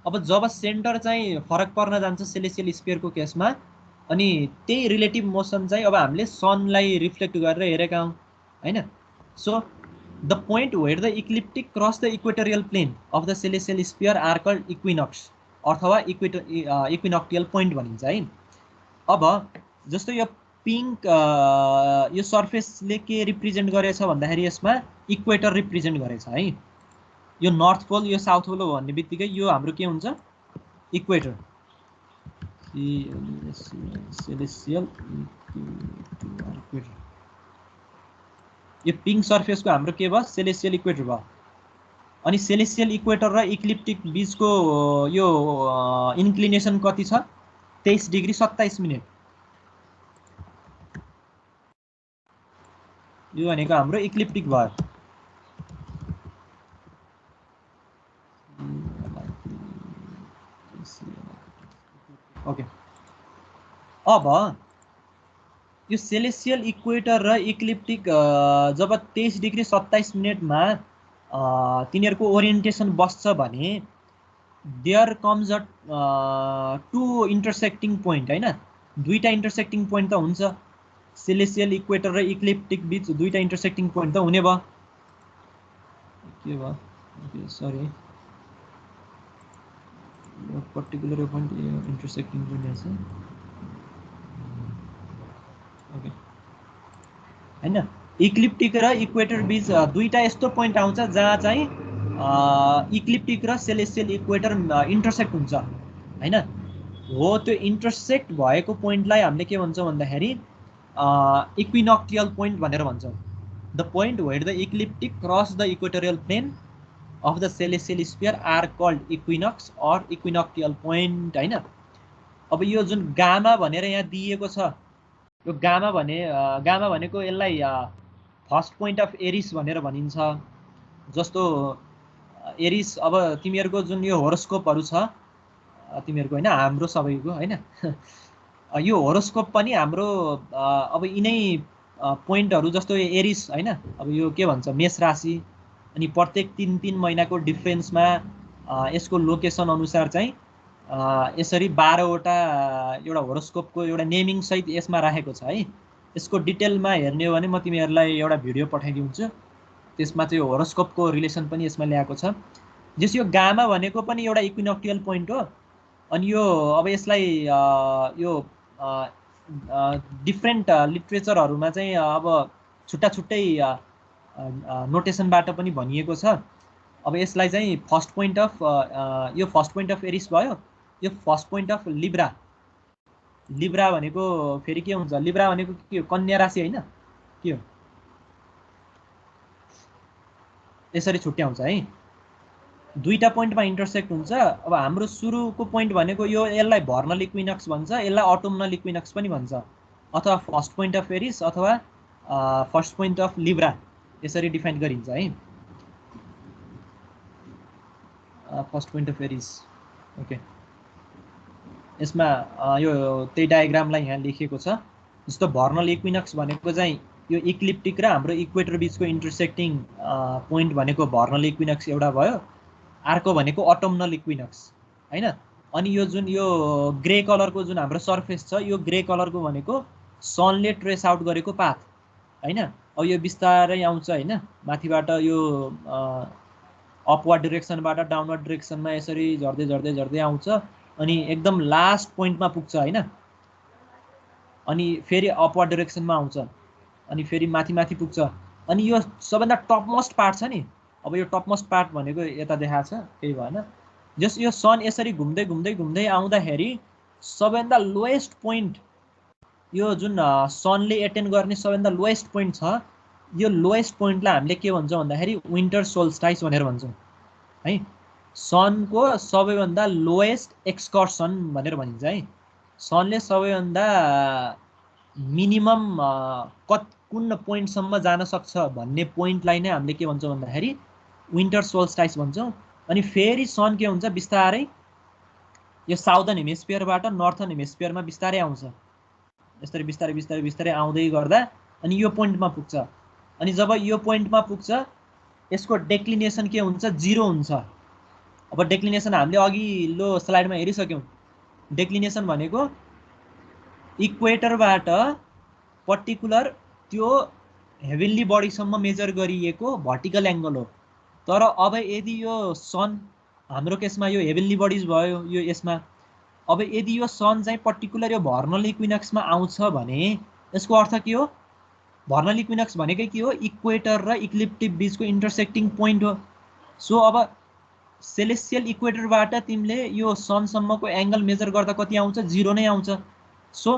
अब जब सेन्टर चाहिँ फरक पर्न जान्छ सेलेसियल स्पियरको केसमा, अनि त्यही रिलेटिभ मोसन चाहिँ अब हामीले सनलाई रिफ्लेक्ट गरेर हेरेका हौँ होइन। So the point where the ecliptic cross the equatorial plane of the celestial sphere are called equinox अथवा इक्विनोक्टियल पोइन्ट भनिन्छ है। अब जस्तो यो पिङ्क यो सर्फेसले के रिप्रेजेन्ट गरेछ भन्दाखेरि यसमा इक्वेटर रिप्रेजेन्ट गरेछ है। यो नर्थ पोल यो साउथ पोल भन्ने बित्तिकै यो हाम्रो के हुन्छ इक्वेटर सेलेसियल इक्वेटर। यो पिङ्क सर्फेसको हाम्रो के भयो सेलेसियल इक्वेटर भयो। अनि सेलेसियल इक्वेटर र इक्लिप्टिक बीचको यो इन्क्लिनेसन कति छ 23 डिग्री 27 मिनेट। यो भनेको हाम्रो इक्लिप्टिक भयो। ओके अब यो सेलेसियल इक्वेटर र इक्लिप्टिक जब 23 डिग्री 27 मिनेटमा तिनीहरूको ओरिएन्टेसन बस्छ भने there comes a two intersecting point हैन। दुईटा इन्टरसेक्टिङ पोइन्ट त हुन्छ सेलेसियल इक्वेटर र इक्लिप्टिक बीच दुईटा इन्टरसेक्टिङ पोइन्ट त हुने भयो। के भयो ओके सरी यो पर्टिकुलर पोइन्ट इन्टरसेक्टिङ पोइन्ट रहेछ ओके हैन। इक्लिप्टिक र इक्वेटर बीच दुईटा यस्तो पोइन्ट आउँछ जहाँ चाहिँ इक्लिप्टिक र सेलेसियल इक्वेटर इन्टरसेक्ट हुन्छ हैन। हो त्यो इन्टरसेक्ट भएको पोइन्टलाई हामीले के भन्छौँ भन्दाखेरि इक्विनोक्टियल पोइन्ट भनेर भन्छौँ। The point where the ecliptic cross the equatorial plane of the celestial sphere are called equinox or equinoctial point हैन। अब यो जुन गामा भनेर यहाँ दिएको छ यो गामा भनेको यसलाई फर्स्ट पोइन्ट अफ एरिस भनेर भनिन्छ। जस्तो एरिस अब तिमीहरूको जुन यो होरोस्कोपहरू छ तिमीहरूको हैन हाम्रो सबैको हैन यो होरोस्कोप पनि हाम्रो अब यिनै पोइन्टहरू जस्तो एरिस हैन। अब यो के भन्छ मेष राशि अनि प्रत्येक 3-3 महिनाको डिफरेन्समा यसको लोकेसन अनुसार चाहिँ यसरी 12वटा एउटा होरोस्कोपको एउटा नेमिङ सहित यसमा राखेको छ है। यसको डिटेलमा हेर्ने हो भने म तिमीहरूलाई एउटा भिडियो पठाइदिन्छु त्यसमा चाहिँ होरोस्कोपको रिलेसन पनि यसमा ल्याएको छ। जस यो गामा भनेको पनि एउटा इक्विनोक्टियल पोइन्ट हो। अनि यो अब यसलाई यो डिफ्रेन्ट लिटरेचरहरूमा चाहिँ अब छुट्टा छुट्टै नोटेसनबाट पनि भनिएको छ। अब यसलाई चाहिँ फर्स्ट पोइन्ट अफ यो फर्स्ट पोइन्ट अफ एरिस भयो। यो first point of Libra Libra भनेको फेरि के हुन्छ लिब्रा भनेको के हो कन्या राशि हैन के हो यसरी छुट्याउँछ है। दुईटा पोइन्टमा इन्टरसेक्ट हुन्छ। अब हाम्रो सुरुको पोइन्ट भनेको यो यसलाई भर्नल इक्विनक्स भन्छ यसलाई अटोमनल इक्विनक्स पनि भन्छ अथवा फर्स्ट पोइन्ट अफ एरिस अथवा फर्स्ट पोइन्ट अफ लिब्रा यसरी डिफाइन गरिन्छ है। First point of Aries okay यसमा यो त्यही डायग्रामलाई यहाँ लेखिएको छ। जस्तो भर्नल इक्विनक्स भनेको चाहिँ यो इक्लिप्टिक र हाम्रो इक्वेटर बीचको इन्टरसेक्टिङ पोइन्ट भनेको भर्नल इक्विनक्स एउटा भयो। अर्को भनेको अटोमनल इक्विनक्स हैन। अनि यो जुन यो ग्रे कलरको जुन हाम्रो सर्फेस छ यो ग्रे कलरको भनेको सनले ट्रेस आउट गरेको पाथ हैन। अब यो बिस्तारै आउँछ हैन माथिबाट यो अपवर्ड डिरेक्सनबाट डाउनवर्ड डिरेक्सनमा यसरी झर्दै झर्दै झर्दै आउँछ अनि एकदम लास्ट पोइन्टमा पुग्छ हैन। अनि फेरि अपवर्ड डिरेक्सनमा आउँछ अनि फेरि माथि माथि पुग्छ। अनि यो सबभन्दा टपमोस्ट पार्ट छ नि अब यो टपमोस्ट पार्ट भनेको यता देखाएको छ केही भएन। जस यो सन यसरी घुम्दै घुम्दै घुम्दै आउँदाखेरि सबभन्दा लोएस्ट पोइन्ट यो जुन सनले एटेन्ड गर्ने सबभन्दा लोएस्ट पोइन्ट छ यो लोएस्ट पोइन्टलाई हामीले के भन्छौँ भन्दाखेरि विन्टर सोल्स्टाइस भनेर भन्छौँ है। सनको सबैभन्दा लोएस्ट एक्सकर्सन भनेर भनिन्छ है। सनले सबैभन्दा मिनिमम कुन पोइन्टसम्म जान सक्छ भन्ने पोइन्टलाई नै हामीले के भन्छौँ भन्दाखेरि विन्टर सोल्स्टाइस भन्छौँ। अनि फेरि सन के हुन्छ बिस्तारै यो साउदर्न हेमिस्फियरबाट नर्थर्न हेमिस्फियरमा बिस्तारै आउँछ यसरी बिस्तारै बिस्तारै बिस्तारै आउँदै गर्दा अनि यो पोइन्टमा पुग्छ। अनि जब यो पोइन्टमा पुग्छ यसको डेक्लिनेसन के हुन्छ 0 हुन्छ। अब डेक्लिनेसन हामीले अघिल्लो स्लाइडमा हेरिसक्यौँ। डेक्लिनेसन भनेको इक्वेटरबाट पर्टिकुलर त्यो हेभेन्ली बडीसम्म मेजर गरिएको भर्टिकल एङ्गल हो। तर अब यदि यो सन हाम्रो केसमा यो हेभेन्ली बडिज भयो यो यसमा अब यदि यो सन चाहिँ पर्टिकुलर यो भर्नल इक्विनक्समा आउँछ भने यसको अर्थ के हो भर्नल इक्विनक्स भनेकै के हो इक्वेटर र इक्लिप्टिक बीचको इन्टरसेक्टिङ पोइन्ट हो सो अब सेलेस्टियल इक्वेटरबाट तिमीले यो सनसम्मको एंगल मेजर गर्दा कति आउँछ 0 नै आउँछ सो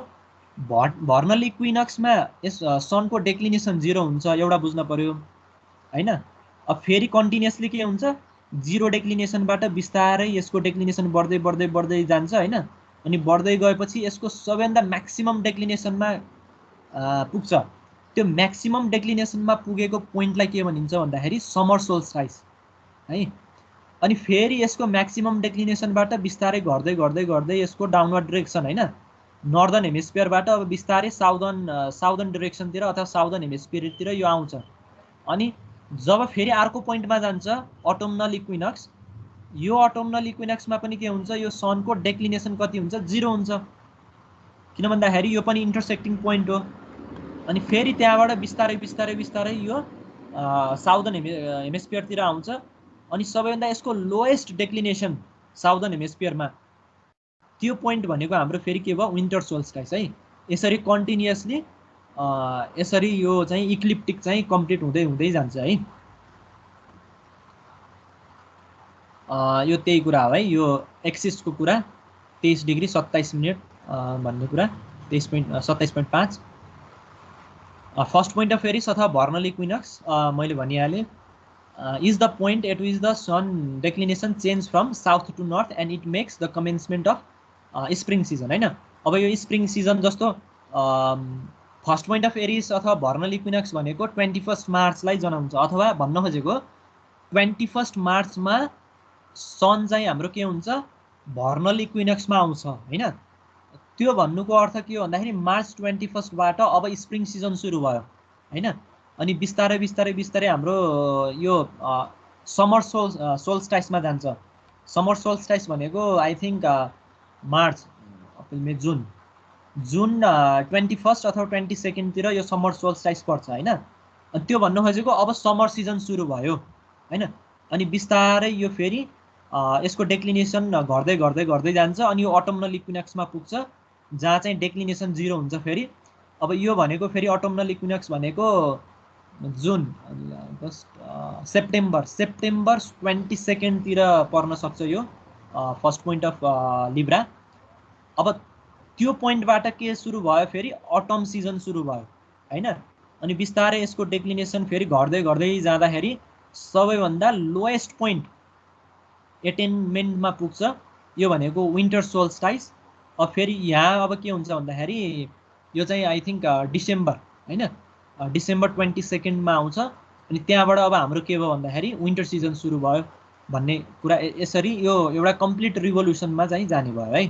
भर्नल इक्विनक्समा यस सनको डेक्लिनेसन 0 हुन्छ एउटा बुझ्न पर्यो हैन अब फेरि कन्टिन्युअसली के हुन्छ 0 डेक्लिनेसनबाट बिस्तारै यसको डेक्लिनेसन बढ्दै बढ्दै बढ्दै जान्छ हैन अनि बढ्दै गएपछि यसको सबैभन्दा म्याक्सिमम डेक्लिनेसनमा पुग्छ त्यो म्याक्सिमम डेक्लिनेसनमा पुगेको पोइन्टलाई के भनिन्छ भन्दाखेरि समर सोल्स्टाइस है अनि फेरि यसको म्याक्सिमम डेक्लिनेसनबाट बिस्तारै घट्दै घट्दै घट्दै यसको डाउनवर्ड डाइरेक्सन हैन नर्दर्न हेमिस्फियरबाट अब बिस्तारै साउदर्न डाइरेक्सनतिर अथवा साउदर्न हेमिस्फियरतिर यो आउँछ अनि जब फेरि अर्को पोइन्टमा जान्छ अटोमनल इक्विनक्स यो अटोमनल इक्विनक्समा पनि के हुन्छ यो सनको डेक्लिनेसन कति हुन्छ 0 हुन्छ किन भन्दाखेरि यो पनि इन्टरसेक्टिङ पोइन्ट हो अनि फेरि त्यहाँबाट बिस्तारै बिस्तारै बिस्तारै यो साउदर्न हेमिस्फियरतिर आउँछ अनि सबैभन्दा यसको लोएस्ट डेक्लिनेसन साउदर्न हेमिस्फियरमा त्यो पोइन्ट भनेको हाम्रो फेरि के भयो विन्टर सोल्स्टाइस है यसरी कन्टिन्युअसली यसरी यो चाहिँ इक्लिप्टिक चाहिँ कम्प्लिट हुँदै हुँदै जान्छ है यो त्यही कुरा हो है यो एक्सिसको कुरा 23 डिग्री 27 मिनेट भन्ने कुरा 27.5 फर्स्ट पोइन्ट अफ एरिस अथवा भर्नल इक्विनक्स मैले भनिहालेँ is the point at which the sun declination change from south to north and it makes the commencement of spring season हैन अब यो स्प्रिङ सिजन जस्तो फर्स्ट पोइन्ट अफ एरिस अथवा भर्नल इक्विनक्स भनेको 21 मार्चलाई जनाउँछ अथवा भन्न खोजेको 21 मार्चमा सन चाहिँ हाम्रो के हुन्छ भर्नल इक्विनक्समा आउँछ हैन त्यो भन्नुको अर्थ के हो भन्दाखेरि मार्च 21 बाट अब स्प्रिङ सिजन सुरु भयो हैन अनि बिस्तारै बिस्तारै बिस्तारै हाम्रो यो समर सोल्स्टाइसमा जान्छ समर सोल्स्टाइस भनेको आई थिंक मार्च अप्रिल मे जुन 21 अथवा 22 तिर यो समर सोल्स्टाइस पर्छ हैन अनि त्यो भन्नु खोजेको अब समर सिजन सुरु भयो हैन अनि बिस्तारै यो फेरि यसको डेक्लिनेसन घट्दै घट्दै घट्दै जान्छ अनि यो अटोमनल इक्विनक्समा पुग्छ जहाँ चाहिँ डेक्लिनेसन 0 हुन्छ फेरि अब यो भनेको फेरि अटोमनल इक्विनक्स भनेको जुन अगस्त सेप्टेम्बर 22 तिर पर्न सक्छ यो फर्स्ट पोइन्ट अफ लिब्रा अब त्यो पोइन्टबाट के सुरु भयो फेरि अटम सिजन सुरु भयो हैन अनि बिस्तारै यसको डेक्लिनेसन फेरि घट्दै घट्दै जाँदाखेरि सबैभन्दा लोएस्ट पोइन्ट एटेनमेन्टमा पुग्छ यो भनेको विन्टर सोल्स्टाइस अब फेरि यहाँ अब के हुन्छ भन्दाखेरि यो चाहिँ आई थिंक डिसेम्बर हैन डिसेम्बर 22 मा आउँछ अनि त्यहाँबाट अब हाम्रो के भयो भन्दाखेरि विन्टर सिजन सुरु भयो भन्ने कुरा यसरी यो एउटा कम्प्लिट रिभोल्युसनमा चाहिँ जाने भयो है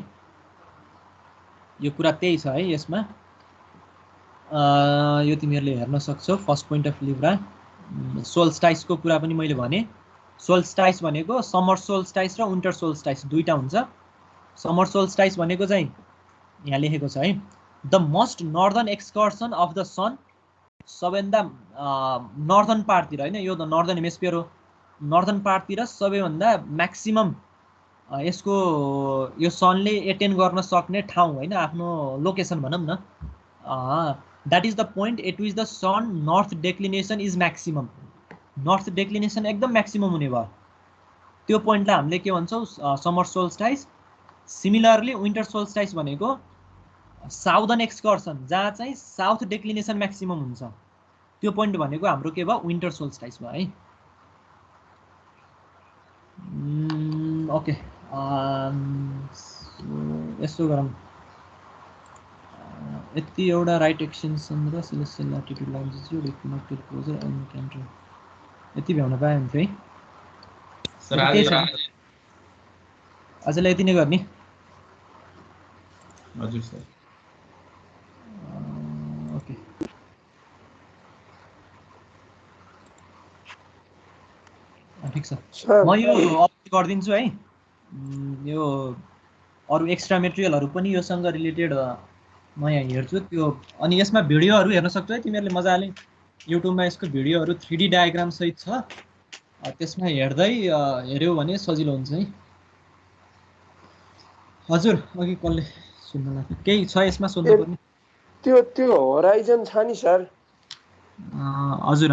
यो कुरा त्यही छ है यसमा यो तिमीहरूले हेर्न सक्छौ फर्स्ट पोइन्ट अफ लिब्रा सोल्स्टाइसको कुरा पनि मैले भने सोल्स्टाइस भनेको समर सोल्स्टाइस र विन्टर सोल्स्टाइस दुईटा हुन्छ समर सोल्स्टाइस भनेको चाहिँ यहाँ लेखेको छ है the most northern excursion of the sun सबैभन्दा नर्दर्न पार्टतिर हैन यो द नर्दर्न हेमिस्फियर हो नर्दर्न पार्टतिर सबैभन्दा म्याक्सिमम यसको यो सनले एटेन गर्न सक्ने ठाउँ हैन आफ्नो लोकेसन भनौं न that is the point at which the sun north declination is maximum north declination एकदम म्याक्सिमम हुने भयो त्यो पोइन्टलाई हामीले के भन्छौं summer solstice similarly winter solstice भनेको साउदर्न एक्सकर्सन जहाँ चाहिँ साउथ डेक्लिनेसन म्याक्सिमम हुन्छ त्यो पोइन्ट भनेको हाम्रो के भयो विन्टर सोल्स्टाइस भयो है ओके यसो गरौँ यति एउटा राइट एक्सटेन्सन र सेलेस्टियल ल्याटिट्युड लाइन चाहिँ रिकनेक्टेड क्लोजर एन्काउन्टर यति भ्याउन पाए हुन्थ्यो है सर आजलाई यति नै गर्ने हजुर सर ओके ठीक छ म यो अपडेट गरिदिन्छु है यो अरु एक्स्ट्रा मेटेरियलहरु पनि योसँग रिलेटेड म यहाँ हेर्छु त्यो अनि यसमा भिडियोहरु हेर्न सक्छौ है तिमीहरुले मजाले युट्युबमा यसको भिडियोहरु 3D डायग्राम सहित छ त्यसमा हेर्दै हेर्यौ भने सजिलो हुन्छ है हजुर अघि कसले सुन्न लाग्यो केही छ यसमा सोध्नु पर्ने त्यो होराइजन छ नि सर, हजुर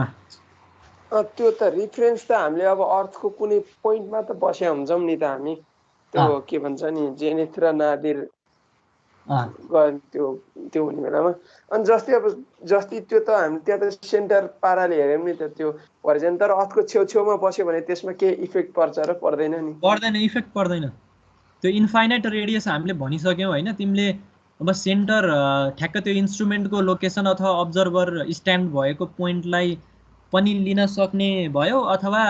त्यो त रिफरेन्स त हामीले अब अर्थको कुनै पोइन्टमा त बस्या हुन्छौँ नि त हामी, त्यो के भन्छ नि जेनेथ र नादिर त्यो हुने बेलामा। अनि जस्तै त्यो त हामी त्यहाँ त सेन्टर पाराले हेऱ्यौँ नि त, त्यो होराइजन तर अर्थको छेउछेउमा बस्यो भने त्यसमा केही इफेक्ट पर्छ र पर्दैन नि? पर्दैन, इफेक्ट पर्दैन। त्यो इन्फाइनाइट रेडियस हामीले भनिसक्यौँ होइन। तिमीले अब सेन्टर ठ्याक्क त्यो इन्स्ट्रुमेन्टको लोकेसन अथवा अब्जर्भर स्ट्यान्ड भएको पोइन्टलाई पनि लिन सक्ने भयो, अथवा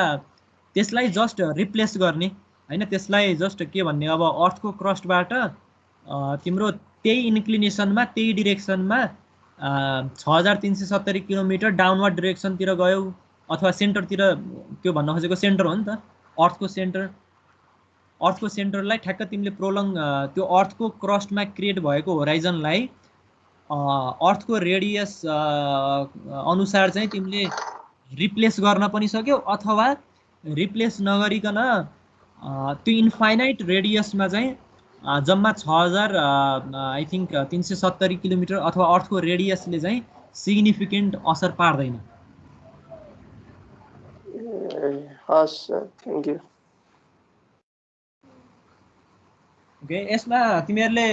त्यसलाई जस्ट रिप्लेस गर्ने होइन। त्यसलाई जस्ट के भन्ने, अब अर्थको क्रस्टबाट तिम्रो त्यही इन्क्लिनेसनमा त्यही डिरेक्सनमा 6370 किलोमिटर डाउनवर्ड डिरेक्सनतिर गयौ, अथवा सेन्टरतिर, त्यो भन्न खोजेको सेन्टर हो नि त, अर्थको सेन्टरलाई ठ्याक्क तिमीले प्रोलङ त्यो अर्थको क्रस्टमा क्रिएट भएको होराइजनलाई अर्थको रेडियस अनुसार चाहिँ तिमीले रिप्लेस गर्न पनि सक्यौ, अथवा रिप्लेस नगरिकन त्यो इन्फाइनाइट रेडियसमा चाहिँ जम्मा 6000 आई थिङ्क 370 किलोमिटर अथवा अर्थको रेडियसले चाहिँ सिग्निफिकेन्ट असर पार्दैन। हस् सर, थ्याङ्क यू। ओके, यसमा तिमीहरूले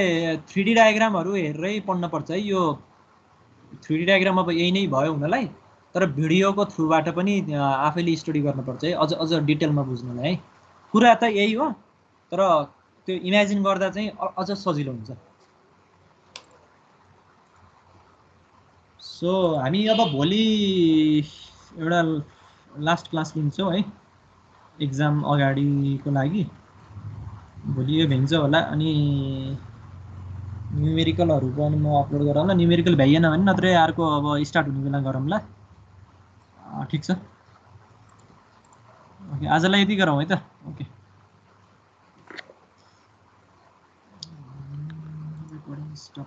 3D डायग्रामहरू हेरेरै पढ्नुपर्छ है। यो 3D डायग्राम अब यही नै भयो हुनलाई, तर भिडियोको थ्रुबाट पनि आफैले स्टडी गर्नुपर्छ है, अझ डिटेलमा बुझ्नलाई है। कुरा त यही हो, तर त्यो इमेजिन गर्दा चाहिँ अझ सजिलो हुन्छ। सो हामी अब भोलि एउटा लास्ट क्लास लिन्छौँ है एक्जाम अगाडिको लागि। भोलि यो भ्याइन्छ होला। अनि न्युमेरिकलहरू पनि म अपलोड गरौँला। न्युमेरिकल भ्याइएन भने नत्र अर्को अब स्टार्ट हुने बेला गरौँला। ठिक छ, ओके, आजलाई यति गरौँ है त। Okay, stop.